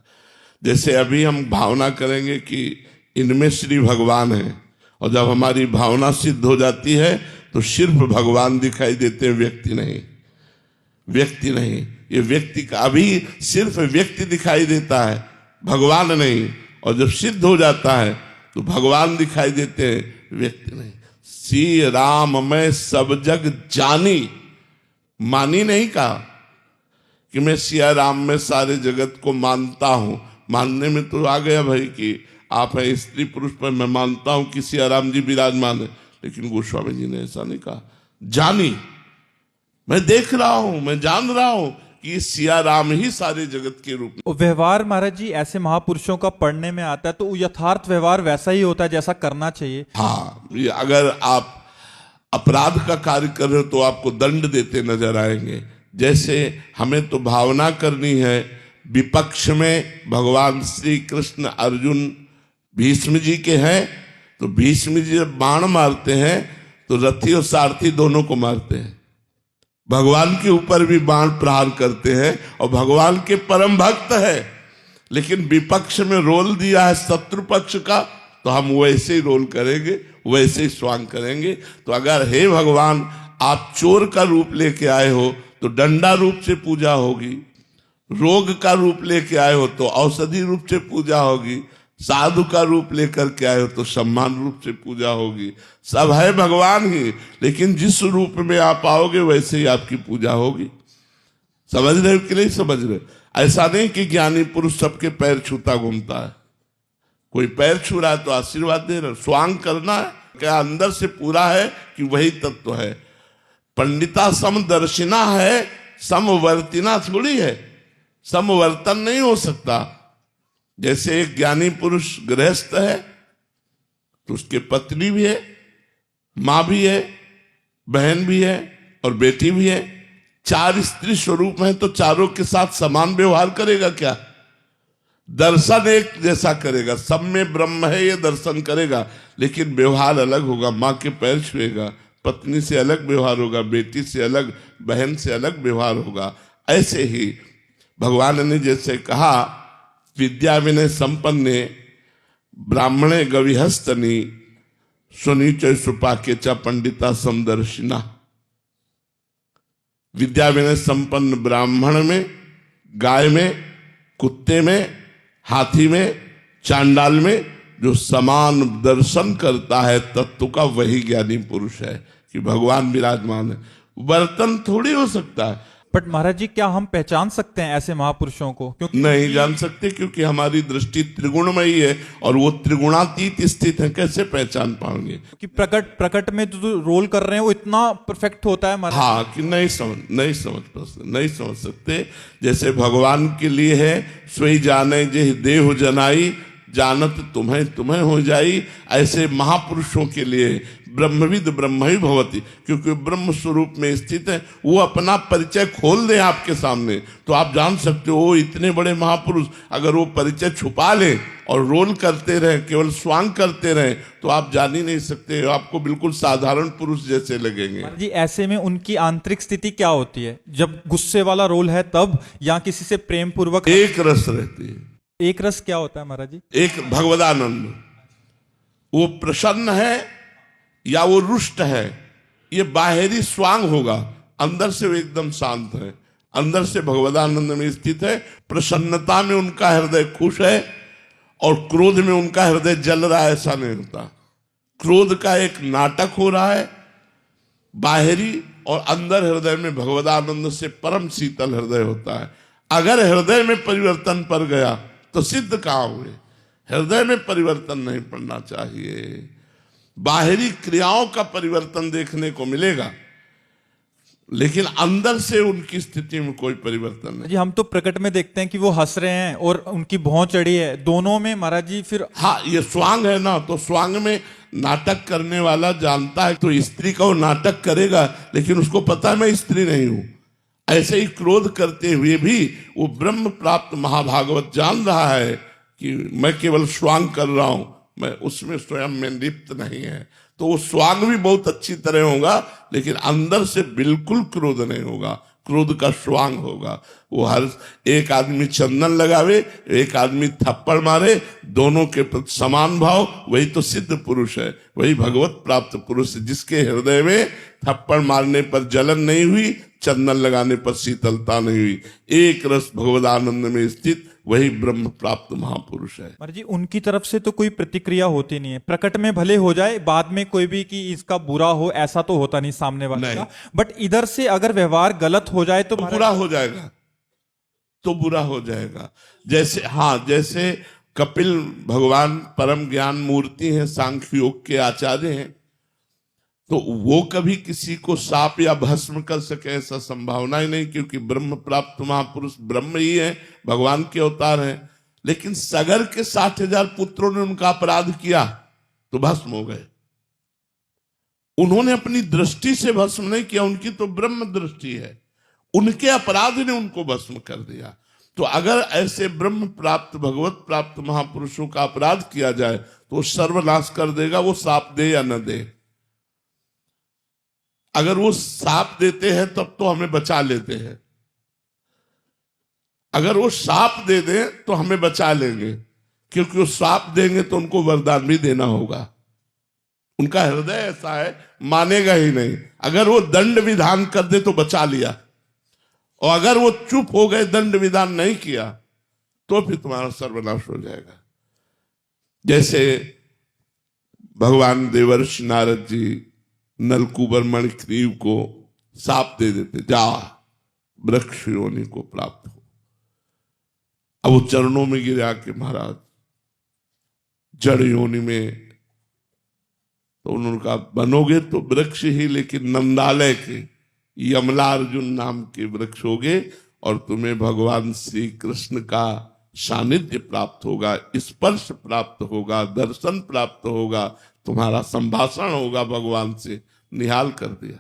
जैसे अभी हम भावना करेंगे कि इनमें श्री भगवान है, और जब हमारी भावना सिद्ध हो जाती है तो सिर्फ भगवान दिखाई देते हैं, व्यक्ति नहीं। व्यक्ति नहीं, ये व्यक्ति का अभी सिर्फ व्यक्ति दिखाई देता है, भगवान नहीं। और जब सिद्ध हो जाता है तो भगवान दिखाई देते हैं, व्यक्ति नहीं। श्री राम मैं सब जग जानी, मानी नहीं कहा कि मैं सिया राम में सारे जगत को मानता हूं। मानने में तो आ गया भाई कि आप है स्त्री पुरुष पर मैं मानता हूं कि सिया राम जी विराजमान है, लेकिन गोस्वामी जी ने ऐसा नहीं कहा। जानी, मैं देख रहा हूं, मैं जान रहा हूं कि सिया राम ही सारे जगत के रूप में। व्यवहार महाराज जी ऐसे महापुरुषों का पढ़ने में आता है तो यथार्थ व्यवहार वैसा ही होता है जैसा करना चाहिए। हाँ, ये अगर आप अपराध का कार्य कर रहे हो तो आपको दंड देते नजर आएंगे। जैसे हमें तो भावना करनी है, विपक्ष में भगवान श्री कृष्ण अर्जुन भीष्म जी के हैं, तो भीष्म जी जब बाण मारते हैं तो रथी और सारथी दोनों को मारते हैं। भगवान के ऊपर भी बाण प्रहार करते हैं और भगवान के परम भक्त है, लेकिन विपक्ष में रोल दिया है शत्रु पक्ष का, तो हम वैसे ही रोल करेंगे, वैसे ही स्वांग करेंगे। तो अगर हे भगवान आप चोर का रूप लेके आए हो तो डंडा रूप से पूजा होगी, रोग का रूप लेके आए हो तो औषधि रूप से पूजा होगी, साधु का रूप लेकर के आए हो तो सम्मान रूप से पूजा होगी। सब है भगवान ही, लेकिन जिस रूप में आप आओगे वैसे ही आपकी पूजा होगी। समझ रहे हो कि नहीं समझ रहे? ऐसा नहीं कि ज्ञानी पुरुष सबके पैर छूता घूमता है। कोई पैर छू रहा है तो आशीर्वाद दे रहा है, स्वांग करना है, क्या अंदर से पूरा है कि वही तत्व है। पंडिता समदर्शिना है, समवर्तिना थोड़ी है, समवर्तन नहीं हो सकता। जैसे एक ज्ञानी पुरुष गृहस्थ है तो उसके पत्नी भी है, माँ भी है, बहन भी है और बेटी भी है। 4 स्त्री स्वरूप हैं तो चारों के साथ समान व्यवहार करेगा क्या? दर्शन एक जैसा करेगा, सब में ब्रह्म है ये दर्शन करेगा, लेकिन व्यवहार अलग होगा। माँ के पैर छुएगा, पत्नी से अलग व्यवहार होगा, बेटी से अलग, बहन से अलग व्यवहार होगा। ऐसे ही भगवान ने जैसे कहा विद्या विनय संपन्ने ब्राह्मणे गविहस्तनी सुनीच सुपाके च पंडिता समदर्शिना। विद्या विनय संपन्न ब्राह्मण में, गाय में, कुत्ते में, हाथी में, चांडाल में जो समान दर्शन करता है तत्व का, वही ज्ञानी पुरुष है कि भगवान विराजमान है। बर्तन थोड़ी हो सकता है। बट महाराज जी, क्या हम पहचान सकते हैं ऐसे महापुरुषों को? क्योंकि नहीं जान सकते, क्योंकि हमारी दृष्टि त्रिगुणमयी है और वो त्रिगुणातीत स्थित है, कैसे पहचान पाएंगे? कि प्रकट में जो रोल कर रहे हैं वो इतना परफेक्ट होता है महाराज। हाँ, कि नहीं समझ सकते। जैसे भगवान के लिए है सोई जाने जे देह जनाई, जानत तुम्हें हो जाई। ऐसे महापुरुषों के लिए ब्रह्मविद ब्रह्म ही भवति, क्योंकि ब्रह्म स्वरूप में स्थित है। वो अपना परिचय खोल दे आपके सामने तो आप जान सकते हो इतने बड़े महापुरुष। अगर वो परिचय छुपा ले और रोल करते रहे, केवल स्वांग करते रहे, तो आप जान ही नहीं सकते, आपको बिल्कुल साधारण पुरुष जैसे लगेंगे। जी, ऐसे में उनकी आंतरिक स्थिति क्या होती है? जब गुस्से वाला रोल है तब, या किसी से प्रेम पूर्वक? एक रस रहती है। एक रस क्या होता है महाराज जी? एक भगवदानंद। वो प्रसन्न है या वो रुष्ट है, ये बाहरी स्वांग होगा, अंदर से वो एकदम शांत है, अंदर से भगवदानंद में स्थित है। प्रसन्नता में उनका हृदय खुश है और क्रोध में उनका हृदय जल रहा है, ऐसा नहीं होता। क्रोध का एक नाटक हो रहा है बाहरी, और अंदर हृदय में भगवदानंद से परम शीतल हृदय होता है। अगर हृदय में परिवर्तन पड़ गया तो सिद्ध कहाँ हुए? हृदय में परिवर्तन नहीं पड़ना चाहिए, बाहरी क्रियाओं का परिवर्तन देखने को मिलेगा, लेकिन अंदर से उनकी स्थिति में कोई परिवर्तन नहीं। जी, हम तो प्रकट में देखते हैं कि वो हंस रहे हैं और उनकी भौं चढ़ी है, दोनों में महाराज जी फिर। हाँ, ये स्वांग है ना, तो स्वांग में नाटक करने वाला जानता है तो स्त्री का वो नाटक करेगा, लेकिन उसको पता है मैं स्त्री नहीं हूं। ऐसे ही क्रोध करते हुए भी वो ब्रह्म प्राप्त महाभागवत जान रहा है कि मैं केवल स्वांग कर रहा हूं, मैं उसमें स्वयं में लिप्त नहीं है। तो वो स्वांग भी बहुत अच्छी तरह होगा, लेकिन अंदर से बिल्कुल क्रोध नहीं होगा, क्रोध का स्वांग होगा। वो हर एक आदमी चंदन लगावे, एक आदमी थप्पड़ मारे, दोनों के प्रति समान भाव, वही तो सिद्ध पुरुष है, वही भगवत प्राप्त पुरुष है, जिसके हृदय में थप्पड़ मारने पर जलन नहीं हुई, चंदन लगाने पर शीतलता नहीं हुई, एक रस भगवदानंद में स्थित वही ब्रह्म प्राप्त महापुरुष है। महाराज जी, उनकी तरफ से तो कोई प्रतिक्रिया होती नहीं है, प्रकट में भले हो जाए, बाद में कोई भी कि इसका बुरा हो, ऐसा तो होता नहीं सामने वाले का। बट इधर से अगर व्यवहार गलत हो जाए तो बुरा हो जाएगा, तो बुरा हो जाएगा। जैसे जैसे कपिल भगवान परम ज्ञान मूर्ति हैं, सांख्य योग के आचार्य हैं, तो वो कभी किसी को साप या भस्म कर सके ऐसा संभावना ही नहीं, क्योंकि ब्रह्म प्राप्त महापुरुष ब्रह्म ही है, भगवान के अवतार हैं। लेकिन सगर के 60,000 पुत्रों ने उनका अपराध किया तो भस्म हो गए। उन्होंने अपनी दृष्टि से भस्म नहीं किया, उनकी तो ब्रह्म दृष्टि है, उनके अपराध ने उनको भस्म कर दिया। तो अगर ऐसे ब्रह्म प्राप्त भगवत प्राप्त महापुरुषों का अपराध किया जाए तो वो सर्वनाश कर देगा, वो साप दे या न दे। अगर वो साप देते हैं तब तो हमें बचा लेते हैं, अगर वो साप दे दे तो हमें बचा लेंगे, क्योंकि वो साप देंगे तो उनको वरदान भी देना होगा। उनका हृदय ऐसा है, मानेगा ही नहीं। अगर वो दंड विधान कर दे तो बचा लिया, और अगर वो चुप हो गए, दंड विधान नहीं किया, तो फिर तुम्हारा सर्वनाश हो जाएगा। जैसे भगवान देवर्षि नारद जी नलकूबर मणिग्रीव को साप दे देते, जा वृक्ष योनि को प्राप्त हो। अब वो चरणों में गिरा के महाराज जड़ योनि में, तो उन्होंने कहा बनोगे तो वृक्ष ही, लेकिन नंदालय के यमलार्जुन नाम के वृक्ष होगे, और तुम्हें भगवान श्री कृष्ण का सानिध्य प्राप्त होगा, स्पर्श प्राप्त होगा, दर्शन प्राप्त होगा, तुम्हारा संभाषण होगा भगवान से। निहाल कर दिया।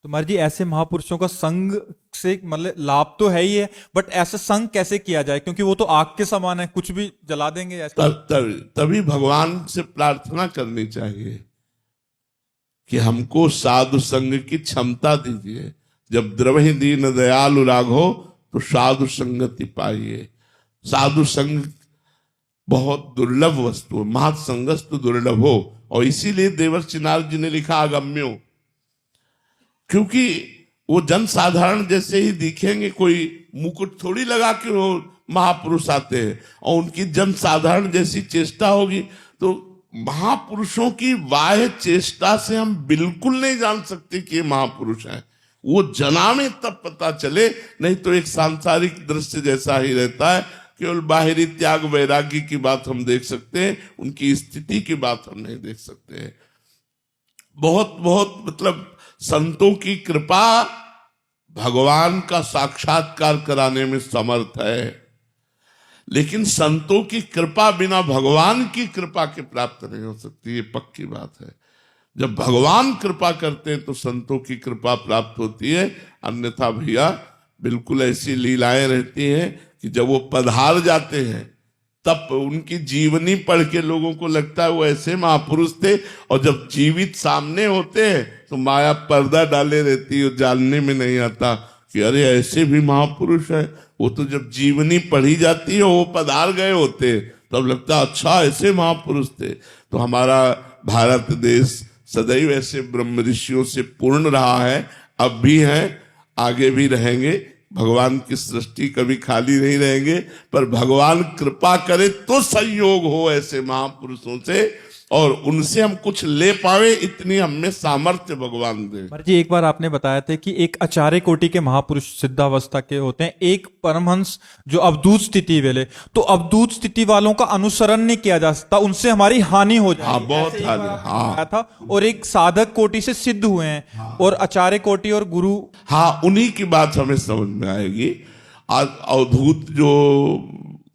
तो महाराज जी, ऐसे महापुरुषों का संग से मतलब लाभ तो है ही है, बट ऐसे संग कैसे किया जाए, क्योंकि वो तो आग के समान है, कुछ भी जला देंगे ऐसे। तभी भगवान से प्रार्थना करनी चाहिए कि हमको साधु संग की क्षमता दीजिए। जब द्रवहि दीन दयालु राघो तो साधु संगति पाइए। साधु संग बहुत दुर्लभ वस्तु है, महत्संगस्तु दुर्लभ हो, और इसीलिए देवर्षि नारद जी ने लिखा अगम्यो, क्योंकि वो जन साधारण जैसे ही दिखेंगे, कोई मुकुट थोड़ी लगा के वो महापुरुष आते हैं, और उनकी जन साधारण जैसी चेष्टा होगी। तो महापुरुषों की बाह्य चेष्टा से हम बिल्कुल नहीं जान सकते कि ये महापुरुष हैं, वो जना में तब पता चले, नहीं तो एक सांसारिक दृश्य जैसा ही रहता है। केवल बाहरी त्याग वैराग्य की बात हम देख सकते हैं, उनकी स्थिति की बात हम नहीं देख सकते हैं। बहुत बहुत मतलब संतों की कृपा भगवान का साक्षात्कार कराने में समर्थ है, लेकिन संतों की कृपा बिना भगवान की कृपा के प्राप्त नहीं हो सकती, ये पक्की बात है। जब भगवान कृपा करते हैं तो संतों की कृपा प्राप्त होती है, अन्यथा भैया बिल्कुल ऐसी लीलाएं रहती हैं कि जब वो पधार जाते हैं तब उनकी जीवनी पढ़ के लोगों को लगता है वो ऐसे महापुरुष थे, और जब जीवित सामने होते हैं तो माया पर्दा डाले रहती है, जानने में नहीं आता कि अरे ऐसे भी महापुरुष है। वो तो जब जीवनी पढ़ी जाती है, वो पधार गए होते, तब लगता अच्छा ऐसे महापुरुष थे। तो हमारा भारत देश सदैव ऐसे ब्रह्म ऋषियों से पूर्ण रहा है, अब भी हैं, आगे भी रहेंगे। भगवान की सृष्टि कभी खाली नहीं रहेंगे, पर भगवान कृपा करे तो संयोग हो ऐसे महापुरुषों से, और उनसे हम कुछ ले पावे, इतनी हमें सामर्थ्य भगवान दे। महाराज जी, एक बार आपने बताया था कि एक आचार्य कोटि के महापुरुष सिद्धावस्था के होते हैं, एक परमहंस जो अवधूत स्थिति वाले, तो अवधूत स्थिति वालों का अनुसरण नहीं किया जा सकता, उनसे हमारी हानि हो जाती है। हाँ, बहुत हानि। हाँ था। और एक साधक कोटि से सिद्ध हुए हैं, और आचार्य कोटि और गुरु, हाँ, उन्हीं की बात हमें समझ में आएगी। आज अवधूत जो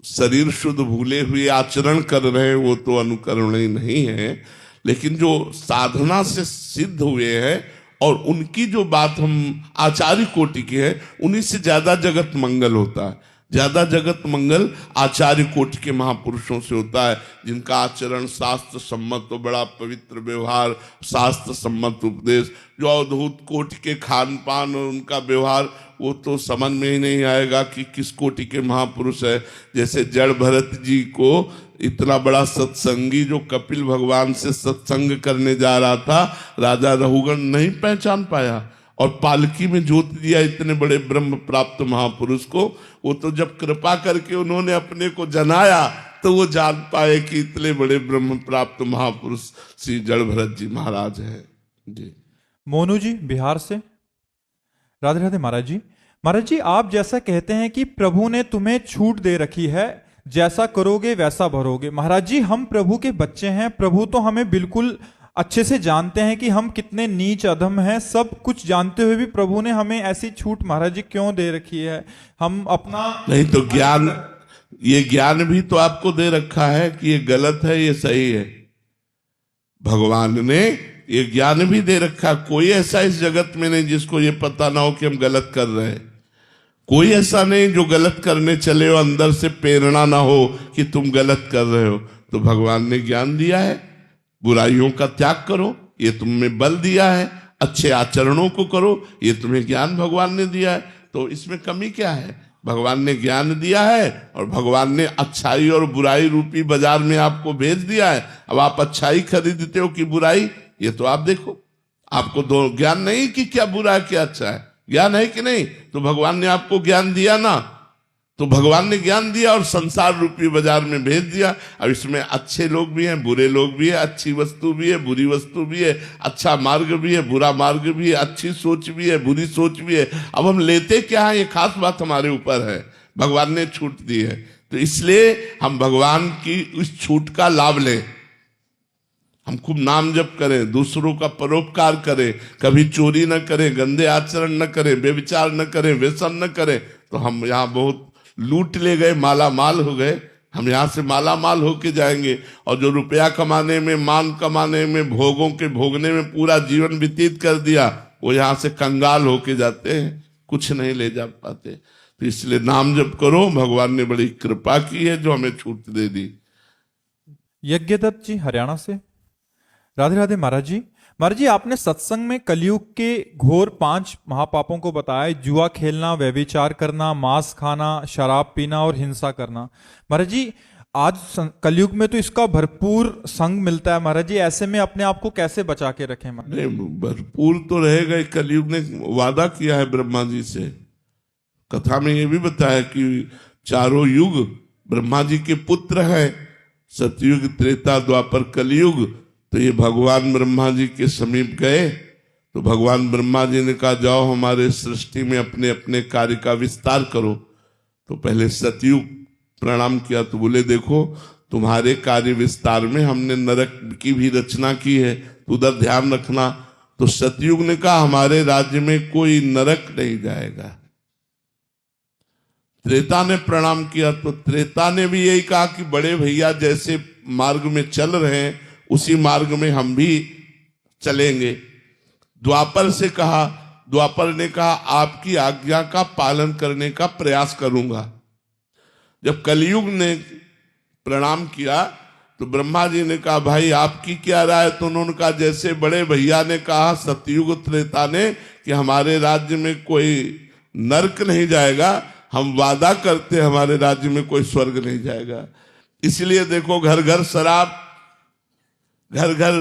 शरीर शुद्ध भूले हुए आचरण कर रहे हैं वो तो अनुकरणीय नहीं है, लेकिन जो साधना से सिद्ध हुए हैं और उनकी जो बात हम आचार्य कोटि की है, उन्हीं से ज्यादा जगत मंगल होता है। ज्यादा जगत मंगल आचार्य कोटि के महापुरुषों से होता है, जिनका आचरण शास्त्र सम्मत हो, बड़ा पवित्र व्यवहार, शास्त्र सम्मत उपदेश, जो अवधूत कोटि के खान पान और उनका व्यवहार, वो तो समझ में ही नहीं आएगा कि किस कोटि के महापुरुष है। जैसे जड़ भरत जी को इतना बड़ा सत्संगी जो कपिल भगवान से सत्संग करने जा रहा था, राजा रघुगण नहीं पहचान पाया और पालकी में जोत दिया इतने बड़े ब्रह्म प्राप्त महापुरुष को। वो तो जब कृपा करके उन्होंने अपने को जनाया तो वो जान पाए कि इतने बड़े ब्रह्म प्राप्त महापुरुष श्री जड़ भरत जी महाराज हैं। जी मोनू जी बिहार से। राधे राधे महाराज जी। महाराज जी, आप जैसा कहते हैं कि प्रभु ने तुम्हें छूट दे रखी है, जैसा करोगे वैसा भरोगे। महाराज जी, हम प्रभु के बच्चे हैं, प्रभु तो हमें बिल्कुल अच्छे से जानते हैं कि हम कितने नीच अधम हैं। सब कुछ जानते हुए भी प्रभु ने हमें ऐसी छूट महाराज जी क्यों दे रखी है? हम अपना नहीं तो ज्ञान, ये ज्ञान भी तो आपको दे रखा है कि ये गलत है ये सही है। भगवान ने ये ज्ञान भी दे रखा। कोई ऐसा इस जगत में नहीं जिसको ये पता ना हो कि हम गलत कर रहे हैं। कोई ऐसा नहीं जो गलत करने चले हो अंदर से प्रेरणा ना हो कि तुम गलत कर रहे हो। तो भगवान ने ज्ञान दिया है, बुराइयों का त्याग करो, ये तुम में बल दिया है, अच्छे आचरणों को करो, ये तुम्हें ज्ञान भगवान ने दिया है। तो इसमें कमी क्या है? भगवान ने ज्ञान दिया है और भगवान ने अच्छाई और बुराई रूपी बाजार में आपको भेज दिया है। अब आप अच्छाई खरीदते हो कि बुराई, ये तो आप देखो। आपको दो ज्ञान नहीं कि क्या बुरा है क्या अच्छा है, ज्ञान है कि नहीं? तो भगवान ने आपको ज्ञान दिया ना, तो भगवान ने ज्ञान दिया और संसार रूपी बाजार में भेज दिया। अब इसमें अच्छे लोग भी हैं, बुरे लोग भी हैं, अच्छी वस्तु भी है, बुरी वस्तु भी है, अच्छा मार्ग भी है, बुरा मार्ग भी है, अच्छी सोच भी है, बुरी सोच भी है। अब हम लेते क्या है, ये खास बात हमारे ऊपर है। भगवान ने छूट दी है, तो इसलिए हम भगवान की उस छूट का लाभ लें। हम खूब नाम जप करें, दूसरों का परोपकार करें, कभी चोरी न करें, गंदे आचरण न करें, बेविचार न करें, व्यसन न करें। तो हम यहाँ बहुत लूट ले गए, माला माल हो गए। हम यहाँ से माला माल होके जाएंगे और जो रुपया कमाने में, मान कमाने में, भोगों के भोगने में पूरा जीवन व्यतीत कर दिया, वो यहाँ से कंगाल होके जाते हैं, कुछ नहीं ले जा पाते। तो इसलिए नाम जप करो। भगवान ने बड़ी कृपा की है जो हमें छूट दे दी। यज्ञदत्त जी हरियाणा से। राधे राधे महाराज जी। महाराज जी, आपने सत्संग में कलयुग के घोर 5 महापापों को बताया: जुआ खेलना, व्यभिचार करना, मांस खाना, शराब पीना और हिंसा करना। महाराज जी, आज कलयुग में तो इसका भरपूर संग मिलता है। महाराज जी, ऐसे में अपने आप को कैसे बचा के रखें? नहीं, भरपूर तो रहेगा। कलयुग ने वादा किया है ब्रह्मा जी से। कथा में ये भी बताया कि चारों युग ब्रह्मा जी के पुत्र हैं, सतयुग, त्रेता, द्वापर, कलयुग। तो ये भगवान ब्रह्मा जी के समीप गए तो भगवान ब्रह्मा जी ने कहा, जाओ हमारे सृष्टि में अपने अपने कार्य का विस्तार करो। तो पहले सतयुग प्रणाम किया तो बोले, देखो तुम्हारे कार्य विस्तार में हमने नरक की भी रचना की है, तो उधर ध्यान रखना। तो सतयुग ने कहा, हमारे राज्य में कोई नरक नहीं जाएगा। त्रेता ने प्रणाम किया तो त्रेता ने भी यही कहा कि बड़े भैया जैसे मार्ग में चल रहे हैं उसी मार्ग में हम भी चलेंगे। द्वापर से कहा, द्वापर ने कहा, आपकी आज्ञा का पालन करने का प्रयास करूंगा। जब कलयुग ने प्रणाम किया तो ब्रह्मा जी ने कहा, भाई आपकी क्या राय? तो उन्होंने कहा, जैसे बड़े भैया ने कहा सतयुग त्रेता ने कि हमारे राज्य में कोई नरक नहीं जाएगा, हम वादा करते हमारे राज्य में कोई स्वर्ग नहीं जाएगा। इसलिए देखो, घर घर शराब, घर घर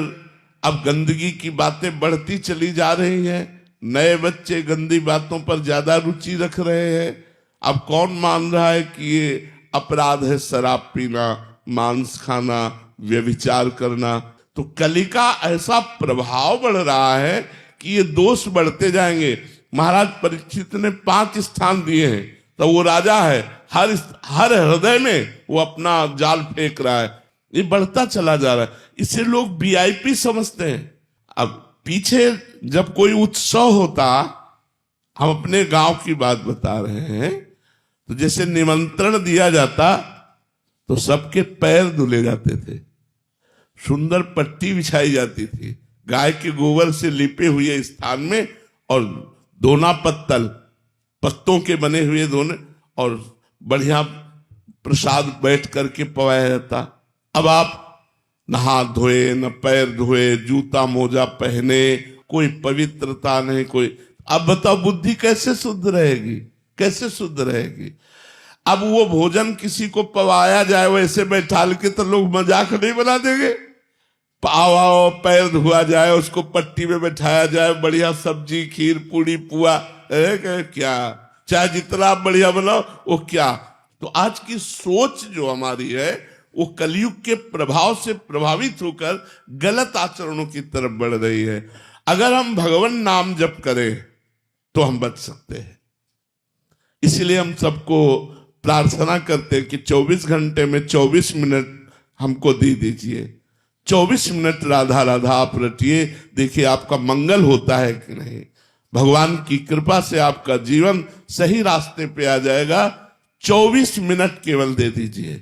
अब गंदगी की बातें बढ़ती चली जा रही हैं। नए बच्चे गंदी बातों पर ज्यादा रुचि रख रहे हैं। अब कौन मान रहा है कि ये अपराध है शराब पीना, मांस खाना, व्यभिचार करना? तो कली का ऐसा प्रभाव बढ़ रहा है कि ये दोष बढ़ते जाएंगे। महाराज परीक्षित ने 5 स्थान दिए हैं, तो वो राजा है, हर हृदय में वो अपना जाल फेंक रहा है। ये बढ़ता चला जा रहा है। इसे लोग वीआईपी समझते हैं। अब पीछे जब कोई उत्सव होता, हम अपने गांव की बात बता रहे हैं, तो जैसे निमंत्रण दिया जाता तो सबके पैर धुले जाते थे, सुंदर पट्टी बिछाई जाती थी, गाय के गोबर से लिपे हुए स्थान में, और दोना पत्तल, पत्तों के बने हुए दोने, और बढ़िया प्रसाद बैठ करके पवाया जाता। अब आप नहा धोए, न पैर धोए, जूता मोजा पहने, कोई पवित्रता नहीं, कोई, अब बताओ बुद्धि कैसे शुद्ध रहेगी, कैसे शुद्ध रहेगी। अब वो भोजन किसी को पवाया जाए वैसे बैठाल के तो लोग मजाक नहीं बना देंगे। पाव आओ, पैर धुआ जाए, उसको पट्टी में बैठाया जाए, बढ़िया सब्जी, खीर, पूड़ी, पुआ, क्या, चाहे जितना आप बढ़िया बनाओ वो क्या। तो आज की सोच जो हमारी है वो कलयुग के प्रभाव से प्रभावित होकर गलत आचरणों की तरफ बढ़ रही है। अगर हम भगवान नाम जप करें तो हम बच सकते हैं। इसलिए हम सबको प्रार्थना करते हैं कि 24 घंटे में 24 मिनट हमको दे दीजिए। 24 मिनट राधा राधा आप रटिए, देखिए आपका मंगल होता है कि नहीं। भगवान की कृपा से आपका जीवन सही रास्ते पे आ जाएगा। 24 मिनट केवल दे दीजिए।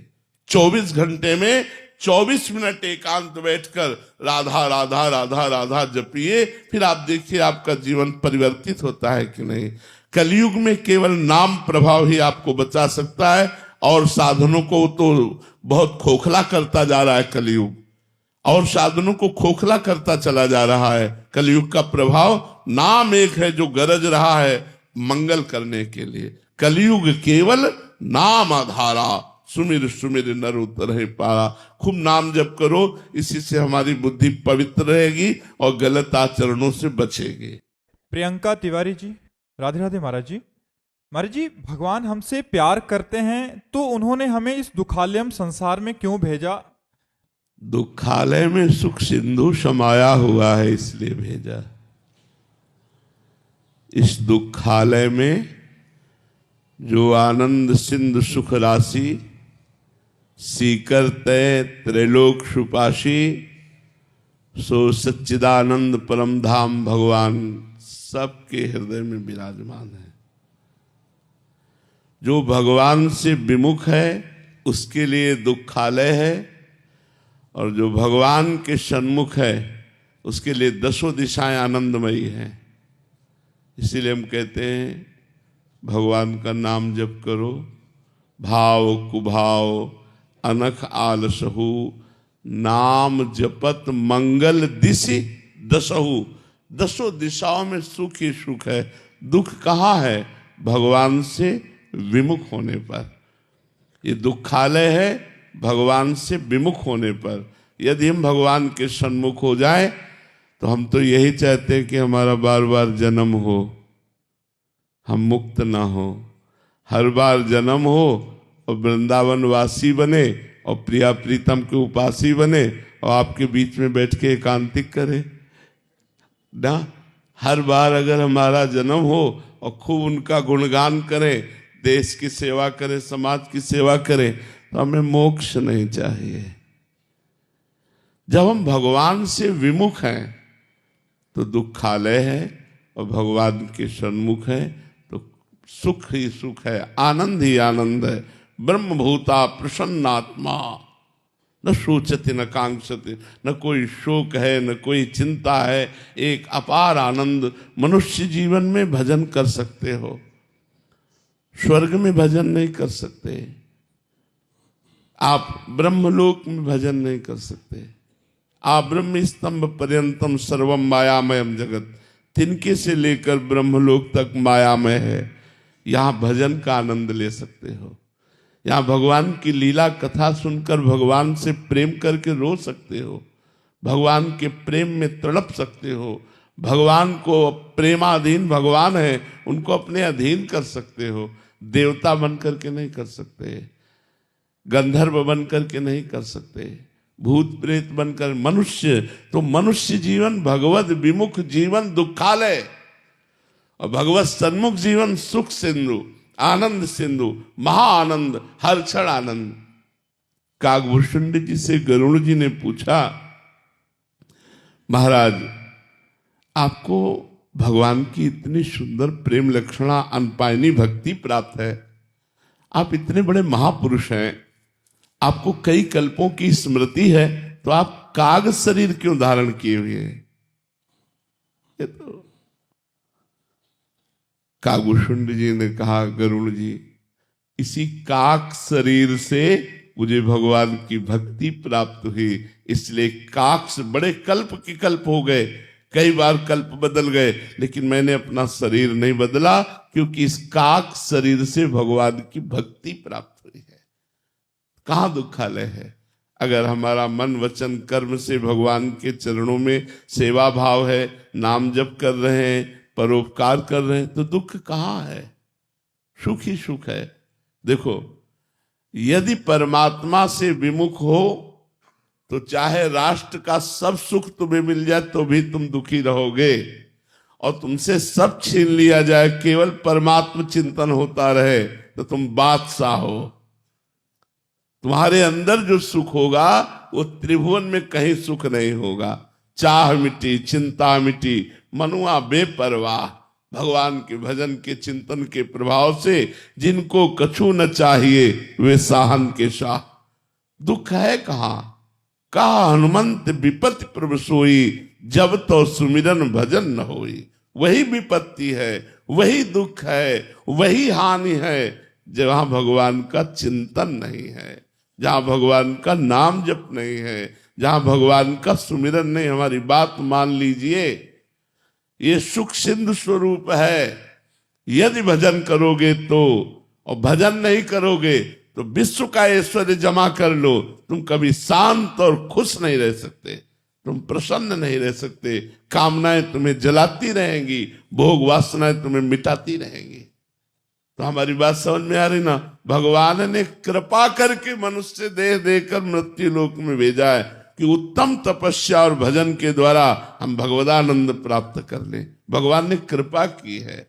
24 घंटे में 24 मिनट एकांत बैठकर राधा राधा राधा राधा जपिए, फिर आप देखिए आपका जीवन परिवर्तित होता है कि नहीं। कलयुग में केवल नाम प्रभाव ही आपको बचा सकता है, और साधनों को तो बहुत खोखला करता जा रहा है कलयुग, और साधनों को खोखला करता चला जा रहा है। कलयुग का प्रभाव, नाम एक है जो गरज रहा है मंगल करने के लिए। कलयुग केवल नाम आधारा, सुमिर सुमिर नर उतरहि पारा। खूब नाम जप करो, इसी से हमारी बुद्धि पवित्र रहेगी और गलत आचरणों से बचेगी। प्रियंका तिवारी जी, राधे राधे महाराज जी। महाराज जी, भगवान हमसे प्यार करते हैं तो उन्होंने हमें इस दुखालयम संसार में क्यों भेजा? दुखालय में सुख सिंधु समाया हुआ है इसलिए भेजा। इस दुखालय में जो आनंद सिंधु सुख राशि, सीकर तय त्रैलोक सुपाशी, सो सच्चिदानंद परम धाम भगवान सबके हृदय में विराजमान है। जो भगवान से विमुख है उसके लिए दुखालय है, और जो भगवान के सन्मुख है उसके लिए दसों दिशाएं आनंदमयी हैं। इसीलिए हम कहते हैं भगवान का नाम जप करो, भाव कुभाव अनख आलसहु, नाम जपत मंगल दिशि दसहु। दसों दिशाओं में सुख ही सुख है। दुख कहाँ है? भगवान से विमुख होने पर। ये दुखालय है भगवान से विमुख होने पर। यदि हम भगवान के सन्मुख हो जाए तो हम तो यही चाहते हैं कि हमारा बार बार जन्म हो, हम मुक्त ना हो, हर बार जन्म हो और वृंदावन वासी बने और प्रिया प्रीतम के उपासी बने और आपके बीच में बैठ के एकांतिक करे ना। हर बार अगर हमारा जन्म हो और खूब उनका गुणगान करें, देश की सेवा करें, समाज की सेवा करें, तो हमें मोक्ष नहीं चाहिए। जब हम भगवान से विमुख हैं तो दुखालय है, और भगवान के सन्मुख है तो सुख ही सुख है, आनंद ही आनंद है। ब्रह्मभूता प्रसन्नात्मा, न सोचते न कांक्षते, न कोई शोक है न कोई चिंता है। एक अपार आनंद। मनुष्य जीवन में भजन कर सकते हो, स्वर्ग में भजन नहीं कर सकते। आप ब्रह्मलोक में भजन नहीं कर सकते। आप ब्रह्म स्तंभ पर्यंतम सर्वम मायामयम जगत, तिनके से लेकर ब्रह्मलोक तक मायामय है। यहाँ भजन का आनंद ले सकते हो। यहाँ भगवान की लीला कथा सुनकर भगवान से प्रेम करके रो सकते हो, भगवान के प्रेम में तड़प सकते हो। भगवान को, प्रेमाधीन भगवान है, उनको अपने अधीन कर सकते हो। देवता बन करके नहीं कर सकते, गंधर्व बन करके नहीं कर सकते, भूत प्रेत बनकर। मनुष्य तो मनुष्य जीवन भगवत विमुख जीवन दुखालय, और भगवत सन्मुख जीवन सुख सिंधु, आनंद सिंधु, महाआनंद, हर क्षण आनंद। काकभूषुंड जी से गरुड़ जी ने पूछा, महाराज आपको भगवान की इतनी सुंदर प्रेम लक्षणा अनपायनी भक्ति प्राप्त है, आप इतने बड़े महापुरुष हैं, आपको कई कल्पों की स्मृति है, तो आप काग शरीर क्यों धारण किए हुए हैं? ये तो कागुशुंड जी ने कहा, गरुड़ जी, इसी काक शरीर से मुझे भगवान की भक्ति प्राप्त हुई, इसलिए काक से बड़े कल्प के कल्प हो गए, कई बार कल्प बदल गए, लेकिन मैंने अपना शरीर नहीं बदला, क्योंकि इस काक शरीर से भगवान की भक्ति प्राप्त हुई है। कहाँ दुखालय है? अगर हमारा मन वचन कर्म से भगवान के चरणों में सेवा भाव है, नाम जप कर रहे हैं, परोपकार कर रहे हैं, तो दुख कहाँ है? सुख ही सुख है। देखो, यदि परमात्मा से विमुख हो तो चाहे राष्ट्र का सब सुख तुम्हें मिल जाए तो भी तुम दुखी रहोगे, और तुमसे सब छीन लिया जाए, केवल परमात्मा चिंतन होता रहे, तो तुम बादशाह हो। तुम्हारे अंदर जो सुख होगा वो त्रिभुवन में कहीं सुख नहीं होगा। चाह मिटी, चिंता मिटी, मनुआ बेपरवाह। भगवान के भजन के चिंतन के प्रभाव से जिनको कछु न चाहिए वे साहन के शाह। दुख है कहाँ? कहा हनुमंत विपत्ति प्रभु सोई, जब तो सुमिरन भजन न होई। वही विपत्ति है, वही दुख है, वही हानि है जहां भगवान का चिंतन नहीं है, जहां भगवान का नाम जप नहीं है, जहां भगवान का सुमिरन नहीं। हमारी बात मान लीजिए, ये सुख सिंधु स्वरूप है। यदि भजन करोगे तो, और भजन नहीं करोगे तो विश्व का ऐश्वर्य जमा कर लो, तुम कभी शांत और खुश नहीं रह सकते, तुम प्रसन्न नहीं रह सकते। कामनाएं तुम्हें जलाती रहेंगी, भोग वासनाएं तुम्हें मिटाती रहेंगी। तो हमारी बात समझ में आ रही ना? भगवान ने कृपा करके मनुष्य देह देकर मृत्यु लोक में भेजा है कि उत्तम तपस्या और भजन के द्वारा हम भगवदानंद प्राप्त कर लें। भगवान ने कृपा की है।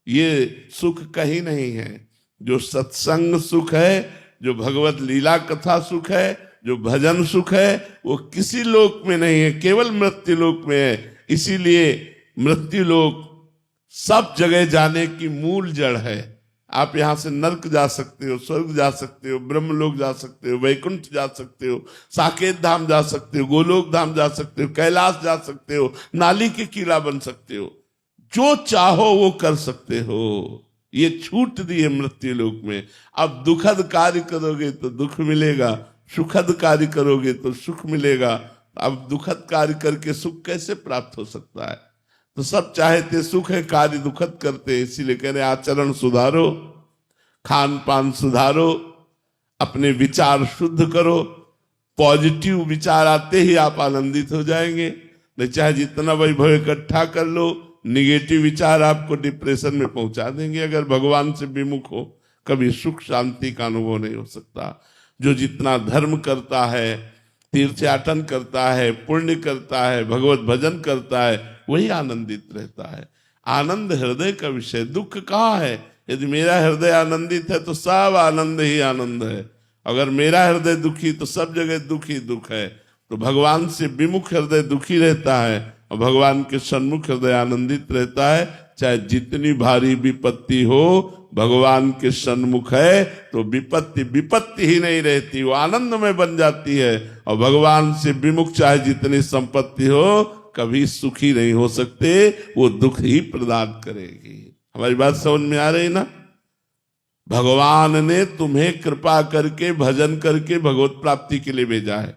ये सुख कहीं नहीं है। जो सत्संग सुख है, जो भगवत लीला कथा सुख है, जो भजन सुख है, वो किसी लोक में नहीं है, केवल मृत्यु लोक में है। इसीलिए मृत्यु लोक सब जगह जाने की मूल जड़ है। आप यहां से नरक जा सकते हो, स्वर्ग जा सकते हो, ब्रह्मलोक जा सकते हो, वैकुंठ जा सकते हो, साकेत धाम जा सकते हो, गोलोक धाम जा सकते हो, कैलाश जा सकते हो, नाली के कीड़ा बन सकते हो। जो चाहो वो कर सकते हो। ये छूट दी है मृत्यु लोक में। अब दुखद कार्य करोगे तो दुख मिलेगा, सुखद कार्य करोगे तो सुख मिलेगा। अब दुखद कार्य करके सुख कैसे प्राप्त हो सकता है? तो सब चाहते सुख है, कार्य दुखद करते हैं। इसीलिए कह रहे आचरण सुधारो, खान पान सुधारो, अपने विचार शुद्ध करो। पॉजिटिव विचार आते ही आप आनंदित हो जाएंगे। नहीं चाहे जितना वैभव इकट्ठा कर लो, निगेटिव विचार आपको डिप्रेशन में पहुंचा देंगे। अगर भगवान से विमुख हो, कभी सुख शांति का अनुभव नहीं हो सकता। जो जितना धर्म करता है, तीर्थयाटन करता है, पुण्य करता है, भगवत भजन करता है, वही आनंदित रहता है। आनंद हृदय का विषय। दुख कहाँ है? यदि मेरा हृदय आनंदित है तो सब आनंद ही आनंद है। अगर मेरा हृदय दुखी तो सब जगह दुख ही दुख है। तो भगवान से विमुख हृदय दुखी रहता है और भगवान के सन्मुख हृदय आनंदित रहता है। चाहे जितनी भारी विपत्ति हो, भगवान के सन्मुख है तो विपत्ति विपत्ति ही नहीं रहती, वो आनंद में बन जाती है। और भगवान से विमुख चाहे जितनी संपत्ति हो, कभी सुखी नहीं हो सकते, वो दुख ही प्रदान करेगी। हमारी बात समझ में आ रही ना? भगवान ने तुम्हें कृपा करके भजन करके भगवत प्राप्ति के लिए भेजा है।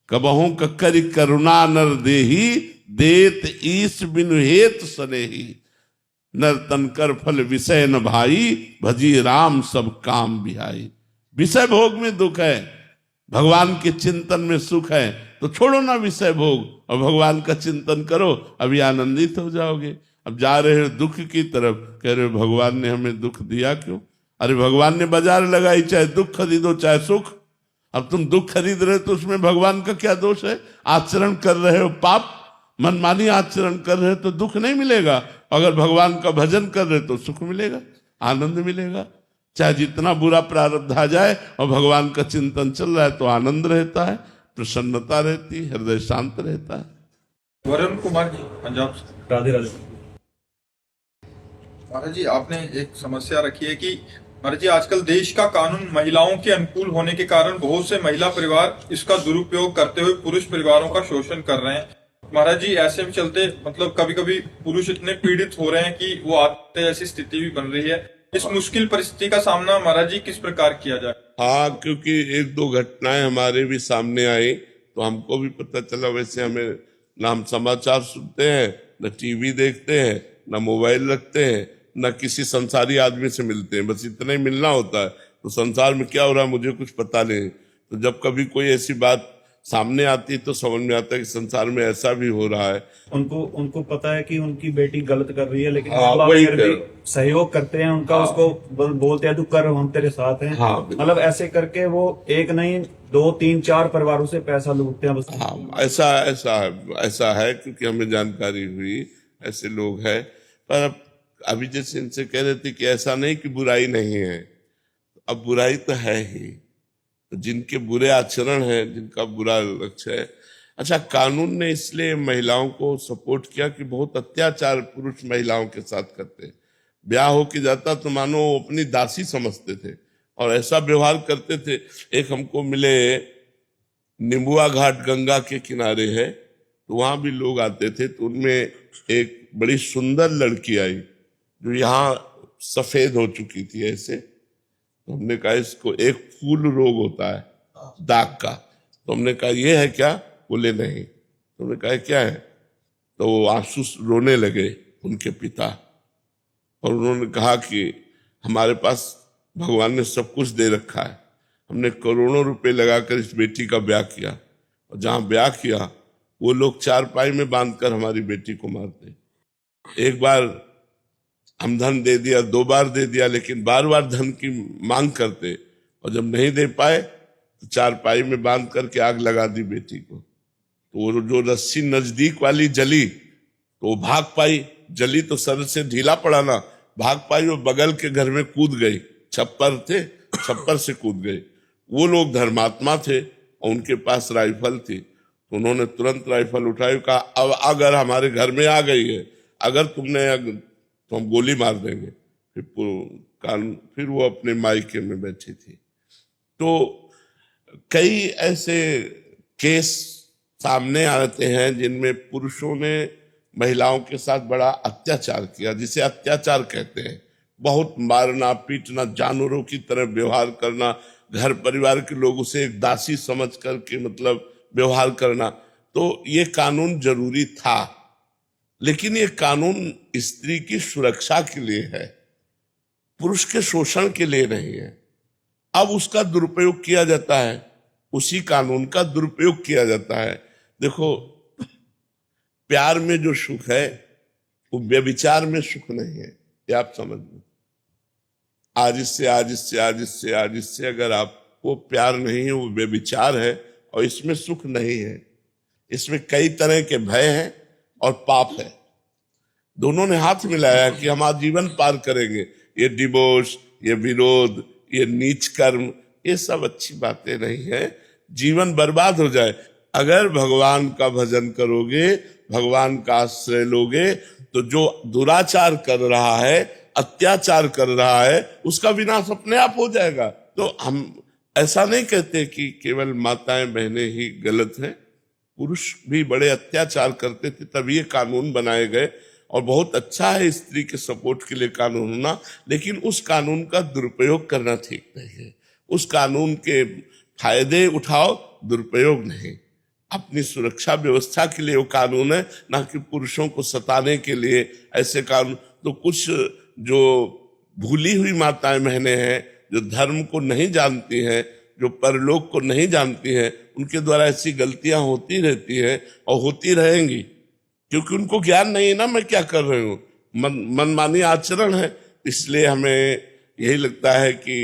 कबहू ककर करुणा नर देही, देत ईश बिनु हेत सनेही। नर तन कर फल विषय न भाई, भजी राम सब काम बिहाई। विषय भोग में दुख है, भगवान के चिंतन में सुख है। तो छोड़ो ना विषय भोग और भगवान का चिंतन करो, अभी आनंदित हो जाओगे। अब जा रहे हो दुख की तरफ, कह रहे हो भगवान ने हमें दुख दिया क्यों? अरे भगवान ने बाजार लगाई, चाहे दुख खरीदो चाहे सुख। अब तुम दुख खरीद रहे हो तो उसमें भगवान का क्या दोष है? आचरण कर रहे हो पाप, मनमानी आचरण कर रहे हो तो दुख नहीं मिलेगा। अगर भगवान का भजन कर रहे तो सुख मिलेगा, आनंद मिलेगा। चाहे जितना बुरा प्रारब्ध आ जाए और भगवान का चिंतन चल रहा है तो आनंद रहता है, प्रसन्नता रहती है, हृदय शांत रहता है। वरुण कुमार जी, पंजाब से। राधे राधे। महाराज जी, आपने एक समस्या रखी है कि महाराज जी आजकल देश का कानून महिलाओं के अनुकूल होने के कारण बहुत से महिला परिवार इसका दुरुपयोग करते हुए पुरुष परिवारों का शोषण कर रहे हैं। महाराज जी ऐसे भी चलते मतलब कभी कभी पुरुष इतने पीड़ित हो रहे हैं कि वो आत्महत्या जैसी स्थिति भी बन रही है। इस मुश्किल परिस्थिति का सामना महाराज जी किस प्रकार किया जाए? हाँ, क्योंकि एक दो घटनाएं हमारे भी सामने आई तो हमको भी पता चला। वैसे हमें ना हम समाचार सुनते हैं, न टीवी देखते हैं, न मोबाइल रखते हैं, न किसी संसारी आदमी से मिलते हैं, बस इतना ही मिलना होता है। तो संसार में क्या हो रहा है मुझे कुछ पता नहीं। तो जब कभी कोई ऐसी बात सामने आती है तो समझ में आता है कि संसार में ऐसा भी हो रहा है। उनको पता है कि उनकी बेटी गलत कर रही है, लेकिन हाँ, माँ बाप वही फिर भी सहयोग करते हैं उनका। हाँ, उसको बोलते हैं तू कर, हम तेरे साथ हैं। हाँ, बिल्कुल। मतलब ऐसे करके वो एक नहीं 2 3 4 परिवारों से पैसा लूटते हैं बस। हाँ, ऐसा है क्योंकि हमें जानकारी हुई ऐसे लोग हैं। पर अभी जैसे इनसे कह रहे थे कि ऐसा नहीं कि बुराई नहीं है, अब बुराई तो है ही। जिनके बुरे आचरण हैं, जिनका बुरा लक्ष्य है। अच्छा, कानून ने इसलिए महिलाओं को सपोर्ट किया कि बहुत अत्याचार पुरुष महिलाओं के साथ करते हैं। ब्याह हो के जाता तो मानो वो अपनी दासी समझते थे और ऐसा व्यवहार करते थे। एक हमको मिले, निम्बुआ घाट गंगा के किनारे है, तो वहां भी लोग आते थे। तो उनमें एक बड़ी सुंदर लड़की आई जो यहाँ सफेद हो चुकी थी ऐसे। तो हमने कहा इसको एक फूल रोग होता है दाग का। तो हमने कहा ये है क्या? बोले नहीं। तो हमने कहा क्या है? तो वो आंसू रोने लगे उनके पिता, और उन्होंने कहा कि हमारे पास भगवान ने सब कुछ दे रखा है, हमने करोड़ों रुपए लगाकर इस बेटी का ब्याह किया, और जहाँ ब्याह किया वो लोग चारपाई में बांधकर हमारी बेटी को मारते। एक बार हम धन दे दिया, 2 बार दे दिया, लेकिन बार बार धन की मांग करते, और जब नहीं दे पाए तो चारपाई में बांध करके आग लगा दी बेटी को। तो वो जो रस्सी नजदीक वाली जली तो वो भाग पाई, जली तो सर से ढीला पड़ा ना, भाग पाई, वो बगल के घर में कूद गई। छप्पर थे, छप्पर से कूद गई। वो लोग धर्मात्मा थे और उनके पास राइफल थी, तो उन्होंने तुरंत राइफल उठाई, कहा अब अगर हमारे घर में आ गई है, अगर तुमने तो हम गोली मार देंगे। फिर वो अपने मायके में बैठी थी। तो कई ऐसे केस सामने आते हैं जिनमें पुरुषों ने महिलाओं के साथ बड़ा अत्याचार किया, जिसे अत्याचार कहते हैं। बहुत मारना पीटना, जानवरों की तरह व्यवहार करना, घर परिवार के लोगों से एक दासी समझ करके मतलब व्यवहार करना। तो ये कानून जरूरी था, लेकिन ये कानून स्त्री की सुरक्षा के लिए है, पुरुष के शोषण के लिए नहीं है। अब उसका दुरुपयोग किया जाता है, उसी कानून का दुरुपयोग किया जाता है। देखो, प्यार में जो सुख है वो व्यभिचार में सुख नहीं है, ये आप समझ लो। आज इससे अगर आपको प्यार नहीं है, वो व्यभिचार है, और इसमें सुख नहीं है। इसमें कई तरह के भय हैं और पाप है। दोनों ने हाथ मिलाया कि हम आजीवन पार करेंगे। ये डिवोर्स, ये विरोध, ये नीच कर्म, ये सब अच्छी बातें नहीं है। जीवन बर्बाद हो जाए। अगर भगवान का भजन करोगे, भगवान का आश्रय लोगे, तो जो दुराचार कर रहा है, अत्याचार कर रहा है, उसका विनाश अपने आप हो जाएगा। तो हम ऐसा नहीं कहते कि केवल माताएं बहनें ही गलत हैं, पुरुष भी बड़े अत्याचार करते थे, तभी ये कानून बनाए गए। और बहुत अच्छा है स्त्री के सपोर्ट के लिए कानून होना, लेकिन उस कानून का दुरुपयोग करना ठीक नहीं है। उस कानून के फायदे उठाओ, दुरुपयोग नहीं। अपनी सुरक्षा व्यवस्था के लिए वो कानून है, ना कि पुरुषों को सताने के लिए ऐसे कानून। तो कुछ जो भूली हुई माताएं बहनें हैं, जो धर्म को नहीं जानती हैं, जो परलोक को नहीं जानती हैं, उनके द्वारा ऐसी गलतियां होती रहती हैं और होती रहेंगी, क्योंकि उनको ज्ञान नहीं है ना मैं क्या कर रही हूँ। मनमानी आचरण है। इसलिए हमें यही लगता है कि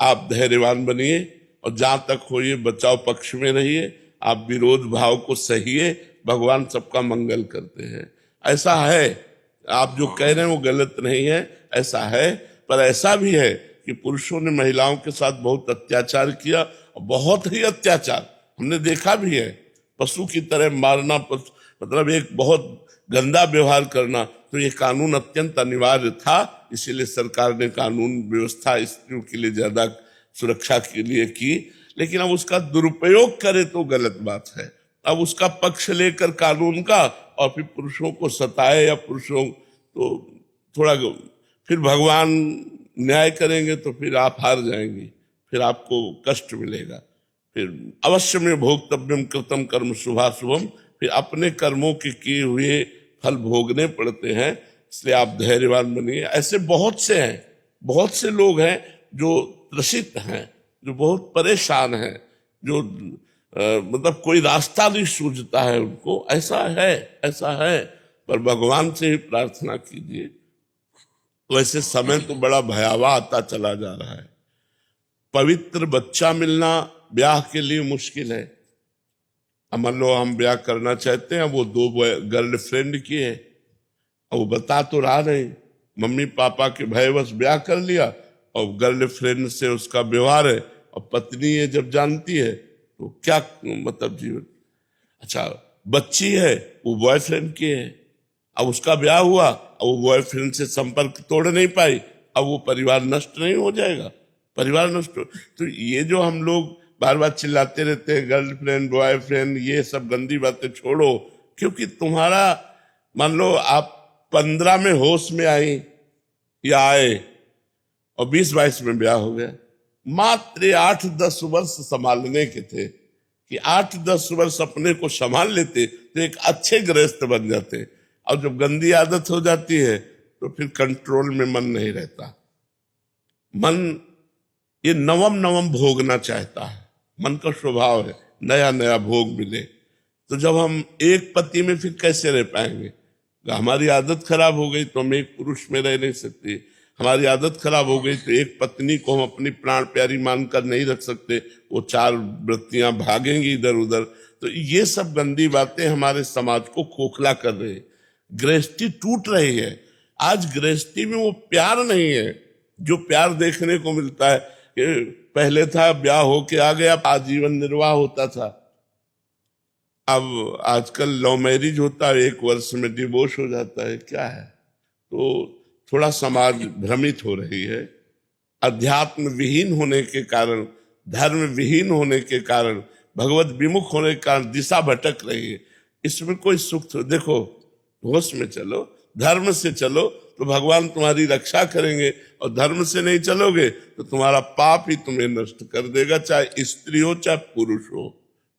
आप धैर्यवान बनिए और जहां तक हो ये बचाव पक्ष में रहिए। आप विरोध भाव को सहिए, भगवान सबका मंगल करते हैं। ऐसा है, आप जो कह रहे हैं वो गलत नहीं है, ऐसा है। पर ऐसा भी है कि पुरुषों ने महिलाओं के साथ बहुत अत्याचार किया, बहुत ही अत्याचार हमने देखा भी है। पशु की तरह मारना, मतलब एक बहुत गंदा व्यवहार करना। तो ये कानून अत्यंत अनिवार्य था, इसीलिए सरकार ने कानून व्यवस्था स्त्रियों के लिए ज्यादा सुरक्षा के लिए की। लेकिन अब उसका दुरुपयोग करे तो गलत बात है। अब उसका पक्ष लेकर कानून का और फिर पुरुषों को सताए या पुरुषों तो थोड़ा फिर भगवान न्याय करेंगे तो फिर आप हार जाएंगे, फिर आपको कष्ट मिलेगा। फिर अवश्य में भोक्तव्यम कृतम कर्म शुभाशुभम, फिर अपने कर्मों के किए हुए फल भोगने पड़ते हैं। इसलिए आप धैर्यवान बनिए। ऐसे बहुत से हैं, बहुत से लोग हैं जो त्रसित हैं, जो बहुत परेशान हैं, जो मतलब कोई रास्ता नहीं सूझता है उनको। ऐसा है, पर भगवान से ही प्रार्थना कीजिए। वैसे समय तो बड़ा भयावह आता चला जा रहा है। पवित्र बच्चा मिलना ब्याह के लिए मुश्किल है। अब मान लो हम ब्याह करना चाहते हैं, वो 2 गर्लफ्रेंड की है, और वो बता तो रहा नहीं, मम्मी पापा के भयवश ब्याह कर लिया और गर्लफ्रेंड से उसका व्यवहार है, और पत्नी ये जब जानती है तो क्या मतलब जीवन। अच्छा, बच्ची है वो बॉयफ्रेंड की है, अब उसका ब्याह हुआ, अब वो बॉयफ्रेंड से संपर्क तोड़ नहीं पाई, अब वो परिवार नष्ट नहीं हो जाएगा? परिवार नष्ट हो तो ये जो हम लोग बार बार चिल्लाते रहते हैं गर्लफ्रेंड बॉयफ्रेंड, ये सब गंदी बातें छोड़ो। क्योंकि तुम्हारा मान लो आप 15 में होश में आई या आए और 20-22 में ब्याह हो गया, मात्र 8-10 वर्ष संभालने के थे कि 8-10 वर्ष अपने को संभाल लेते तो एक अच्छे गृहस्थ बन जाते। और जब गंदी आदत हो जाती है तो फिर कंट्रोल में मन नहीं रहता। मन ये नवम भोगना चाहता है, मन का स्वभाव है नया नया भोग मिले। तो जब हम एक पति में फिर कैसे रह पाएंगे? हमारी आदत खराब हो गई तो हम एक पुरुष में रह नहीं सकते। हमारी आदत खराब हो गई तो एक पत्नी को हम अपनी प्राण प्यारी मानकर नहीं रख सकते, वो 4 वृत्तियां भागेंगी इधर उधर। तो ये सब गंदी बातें हमारे समाज को खोखला कर रही है, गृहस्थी टूट रही है। आज गृहस्थी में वो प्यार नहीं है जो प्यार देखने को मिलता है कि पहले था ब्याह होके आ गया, आजीवन निर्वाह होता था। अब आजकल लव मैरिज होता है, 1 वर्ष में डिवोर्स हो जाता है। क्या है? तो थोड़ा समाज भ्रमित हो रही है। अध्यात्म विहीन होने के कारण, धर्म विहीन होने के कारण, भगवत विमुख होने के कारण दिशा भटक रही है। इसमें कोई सुख तो देखो, होश में चलो, धर्म से चलो तो भगवान तुम्हारी रक्षा करेंगे, और धर्म से नहीं चलोगे तो तुम्हारा पाप ही तुम्हें नष्ट कर देगा। चाहे स्त्री हो चाहे पुरुष हो,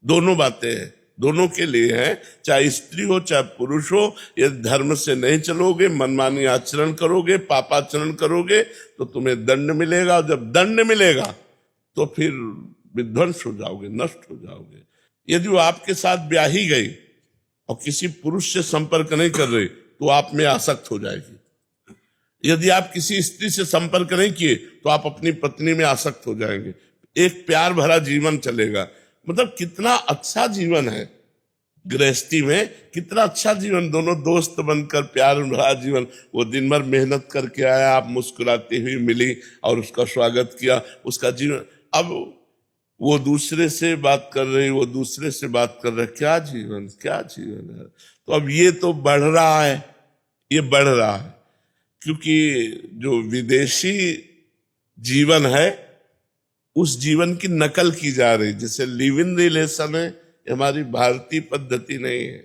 दोनों बातें हैं, दोनों के लिए है। चाहे स्त्री हो चाहे पुरुष हो, यदि धर्म से नहीं चलोगे, मनमानी आचरण करोगे, पापाचरण करोगे तो तुम्हें दंड मिलेगा। और जब दंड मिलेगा तो फिर विध्वंस हो जाओगे, नष्ट हो जाओगे। यदि वो आपके साथ ब्याही गई और किसी पुरुष से संपर्क नहीं कर रही तो आप में आसक्त हो जाएगी। यदि आप किसी स्त्री से संपर्क नहीं किए तो आप अपनी पत्नी में आसक्त हो जाएंगे। एक प्यार भरा जीवन चलेगा। मतलब कितना अच्छा जीवन है गृहस्थी में, कितना अच्छा जीवन, दोनों दोस्त बनकर प्यार भरा जीवन। वो दिन भर मेहनत करके आया, आप मुस्कुराती हुई मिली और उसका स्वागत किया, उसका जीवन। अब वो दूसरे से बात कर रही, वो दूसरे से बात कर रहे, क्या जीवन, क्या जीवन है। तो अब ये तो बढ़ रहा है, ये बढ़ रहा है, क्योंकि जो विदेशी जीवन है उस जीवन की नकल की जा रही। जैसे लिव इन रिलेशन है, ये हमारी भारतीय पद्धति नहीं है।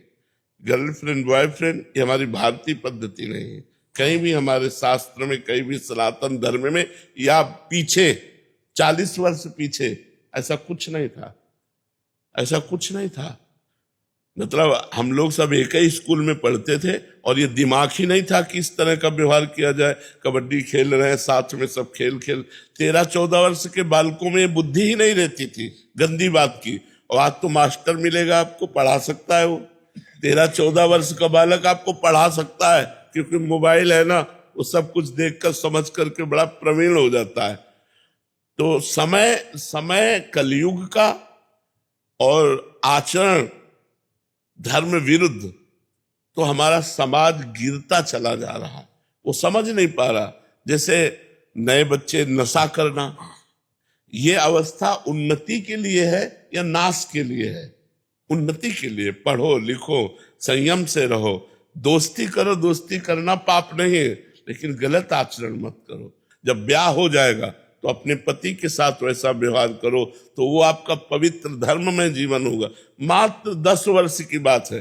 गर्लफ्रेंड बॉयफ्रेंड ये हमारी भारतीय पद्धति नहीं है। कहीं भी हमारे शास्त्र में, कहीं भी सनातन धर्म में या पीछे 40 वर्ष पीछे ऐसा कुछ नहीं था, ऐसा कुछ नहीं था। मतलब हम लोग सब एक ही स्कूल में पढ़ते थे और ये दिमाग ही नहीं था कि इस तरह का व्यवहार किया जाए। कबड्डी खेल रहे हैं साथ में, सब खेल 13-14 वर्ष के बालकों में बुद्धि ही नहीं रहती थी गंदी बात की। और आज तो मास्टर मिलेगा, आपको पढ़ा सकता है। वो 13-14 वर्ष का बालक आपको पढ़ा सकता है, क्योंकि मोबाइल है ना, वो सब कुछ देखकर समझ करके बड़ा प्रवीण हो जाता है। तो समय कलयुग का और आचरण धर्म विरुद्ध, तो हमारा समाज गिरता चला जा रहा है। वो समझ नहीं पा रहा। जैसे नए बच्चे नशा करना, ये अवस्था उन्नति के लिए है या नाश के लिए है? उन्नति के लिए। पढ़ो लिखो, संयम से रहो, दोस्ती करो, दोस्ती करना पाप नहीं है, लेकिन गलत आचरण मत करो। जब ब्याह हो जाएगा तो तो अपने पति के साथ वैसा व्यवहार करो, तो वो आपका पवित्र धर्म में जीवन होगा। मात्र 10 वर्ष की बात है,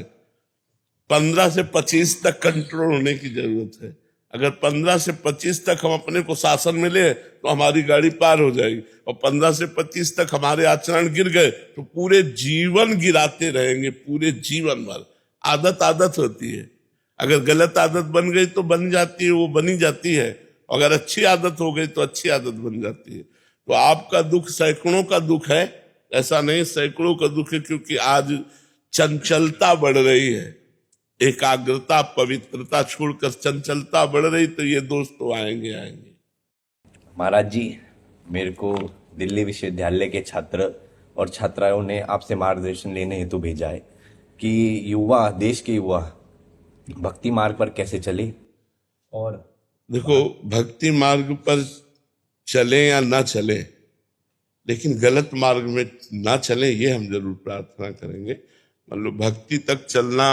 15 से 25 तक कंट्रोल होने की जरूरत है। अगर 15 से 25 तक हम अपने को शासन मिले तो हमारी गाड़ी पार हो जाएगी, और 15 से 25 तक हमारे आचरण गिर गए तो पूरे जीवन गिराते रहेंगे, पूरे जीवन भर। आदत आदत होती है, अगर गलत आदत बन गई तो बन जाती है, वो बनी जाती है, अगर अच्छी आदत हो गई तो अच्छी आदत बन जाती है। तो आपका दुख सैकड़ों का दुख है, ऐसा नहीं सैकड़ों का दुख है, क्योंकि आज चंचलता बढ़ रही है। एकाग्रता पवित्रता छोड़कर चंचलता बढ़ रही, तो ये दोस्त तो आएंगे आएंगे। महाराज जी, मेरे को दिल्ली विश्वविद्यालय के छात्र और छात्राओं ने आपसे मार्गदर्शन लेने हेतु भेजा है कि युवा, देश के युवा भक्ति मार्ग पर कैसे चले। और देखो, भक्ति मार्ग पर चले या ना चले, लेकिन गलत मार्ग में ना चले, ये हम जरूर प्रार्थना करेंगे। मतलब भक्ति तक चलना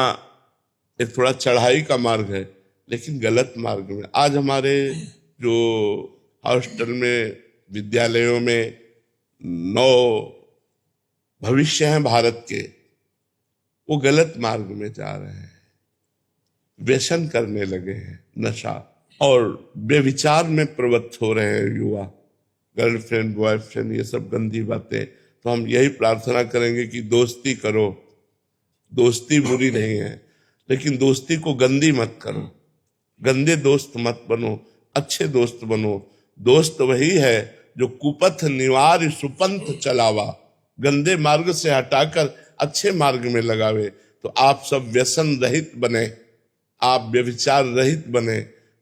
एक थोड़ा चढ़ाई का मार्ग है, लेकिन गलत मार्ग में। आज हमारे जो हॉस्टल में, विद्यालयों में 9 भविष्य हैं भारत के, वो गलत मार्ग में जा रहे हैं, व्यसन करने लगे हैं, नशा और बेविचार में प्रवृत्त हो रहे हैं युवा, गर्लफ्रेंड बॉयफ्रेंड ये सब गंदी बातें। तो हम यही प्रार्थना करेंगे कि दोस्ती करो, दोस्ती बुरी नहीं है, लेकिन दोस्ती को गंदी मत करो, गंदे दोस्त मत बनो, अच्छे दोस्त बनो। दोस्त वही है जो कुपथ निवार सुपंथ चलावा, गंदे मार्ग से हटाकर अच्छे मार्ग में लगावे। तो आप सब व्यसन रहित बने, आप व्यभिचार रहित बने,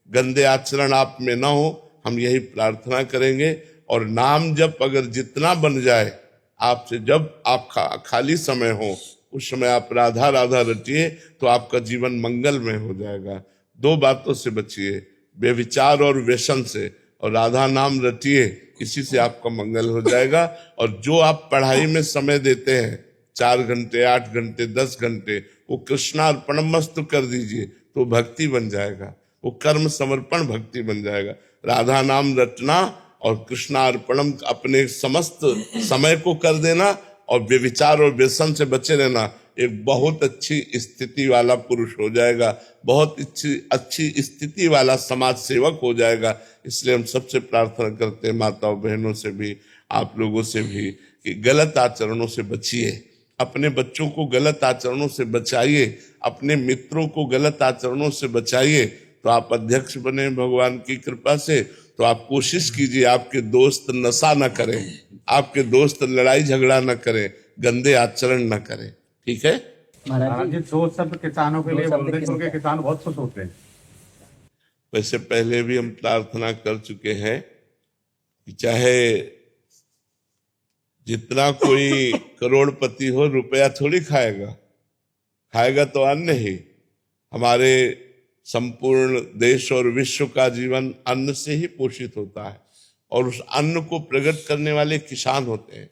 गंदे आचरण आप में ना हो, हम यही प्रार्थना करेंगे। और नाम जप अगर जितना बन जाए आपसे, जब आप खाली समय हो उस समय आप राधा राधा रटिए, तो आपका जीवन मंगल में हो जाएगा। 2 बातों से बचिए, व्यभिचार और व्यसन से, और राधा नाम रटिए, इसी से आपका मंगल हो जाएगा। और जो आप पढ़ाई में समय देते हैं, 4 घंटे 8 घंटे 10 घंटे, वो कृष्णार्पणमस्तु कर दीजिए, तो भक्ति बन जाएगा, वो कर्म समर्पण भक्ति बन जाएगा। राधा नाम रटना और कृष्णार्पणम अपने समस्त समय को कर देना, और व्यभिचार और व्यसन से बचे रहना, एक बहुत अच्छी स्थिति वाला पुरुष हो जाएगा, बहुत अच्छी स्थिति वाला समाज सेवक हो जाएगा। इसलिए हम सबसे प्रार्थना करते हैं, माताओं बहनों से भी, आप लोगों से भी, कि गलत आचरणों से बचिए, अपने बच्चों को गलत आचरणों से बचाइए, अपने मित्रों को गलत आचरणों से बचाइए। तो आप अध्यक्ष बने भगवान की कृपा से, तो आप कोशिश कीजिए आपके दोस्त नशा न करें, आपके दोस्त लड़ाई झगड़ा न करें, गंदे आचरण न करें, ठीक है। महाराज जी, 2 शब्द किसानों के लिए बोल दें, क्योंकि किसान बहुत खुश होते हैं। वैसे पहले भी हम प्रार्थना कर चुके हैं कि चाहे जितना कोई करोड़पति हो, रुपया थोड़ी खाएगा, खाएगा तो अन्न ही। हमारे संपूर्ण देश और विश्व का जीवन अन्न से ही पोषित होता है, और उस अन्न को प्रकट करने वाले किसान होते हैं।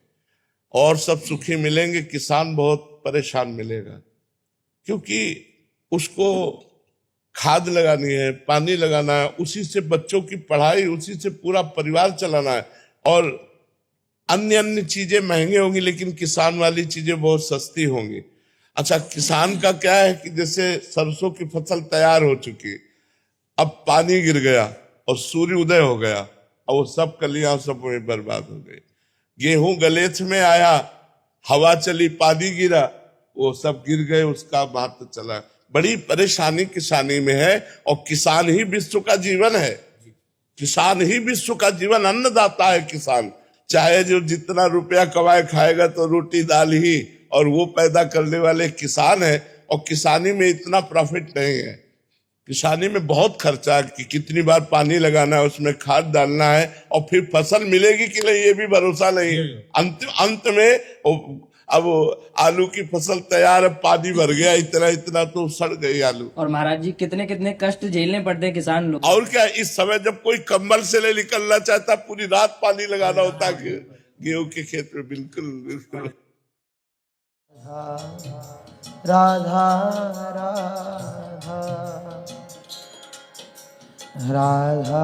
और सब सुखी मिलेंगे, किसान बहुत परेशान मिलेगा, क्योंकि उसको खाद लगानी है, पानी लगाना है, उसी से बच्चों की पढ़ाई, उसी से पूरा परिवार चलाना है। और अन्य चीजें महंगी होंगी, लेकिन किसान वाली चीजें बहुत सस्ती होंगी। अच्छा, किसान का क्या है कि जैसे सरसों की फसल तैयार हो चुकी, अब पानी गिर गया और सूर्य उदय हो गया, और वो सब कलियां सब वही बर्बाद हो गई। गेहूं गलेथ में आया, हवा चली, पानी गिरा, वो सब गिर गए, उसका महत्व चला। बड़ी परेशानी किसानी में है, और किसान ही विश्व का जीवन है, किसान ही विश्व का जीवन, अन्नदाता है किसान। चाहे जो जितना रुपया कमाए खाएगा तो रोटी दाल ही, और वो पैदा करने वाले किसान है। और किसानी में इतना प्रॉफिट नहीं है, किसानी में बहुत खर्चा है कि कितनी बार पानी लगाना है, उसमें खाद डालना है, और फिर फसल मिलेगी कि नहीं ये भी भरोसा नहीं। अंत में अब आलू की फसल तैयार है, पानी भर गया इतना इतना, तो सड़ गई आलू। और महाराज जी, कितने कितने कष्ट झेलने पड़ते हैं किसान लोग। और क्या, इस समय जब कोई कंबल से नहीं निकलना चाहता, पूरी रात पानी लगाना होता है गेहूं के खेत में। बिल्कुल बिल्कुल। राधा राधा राधा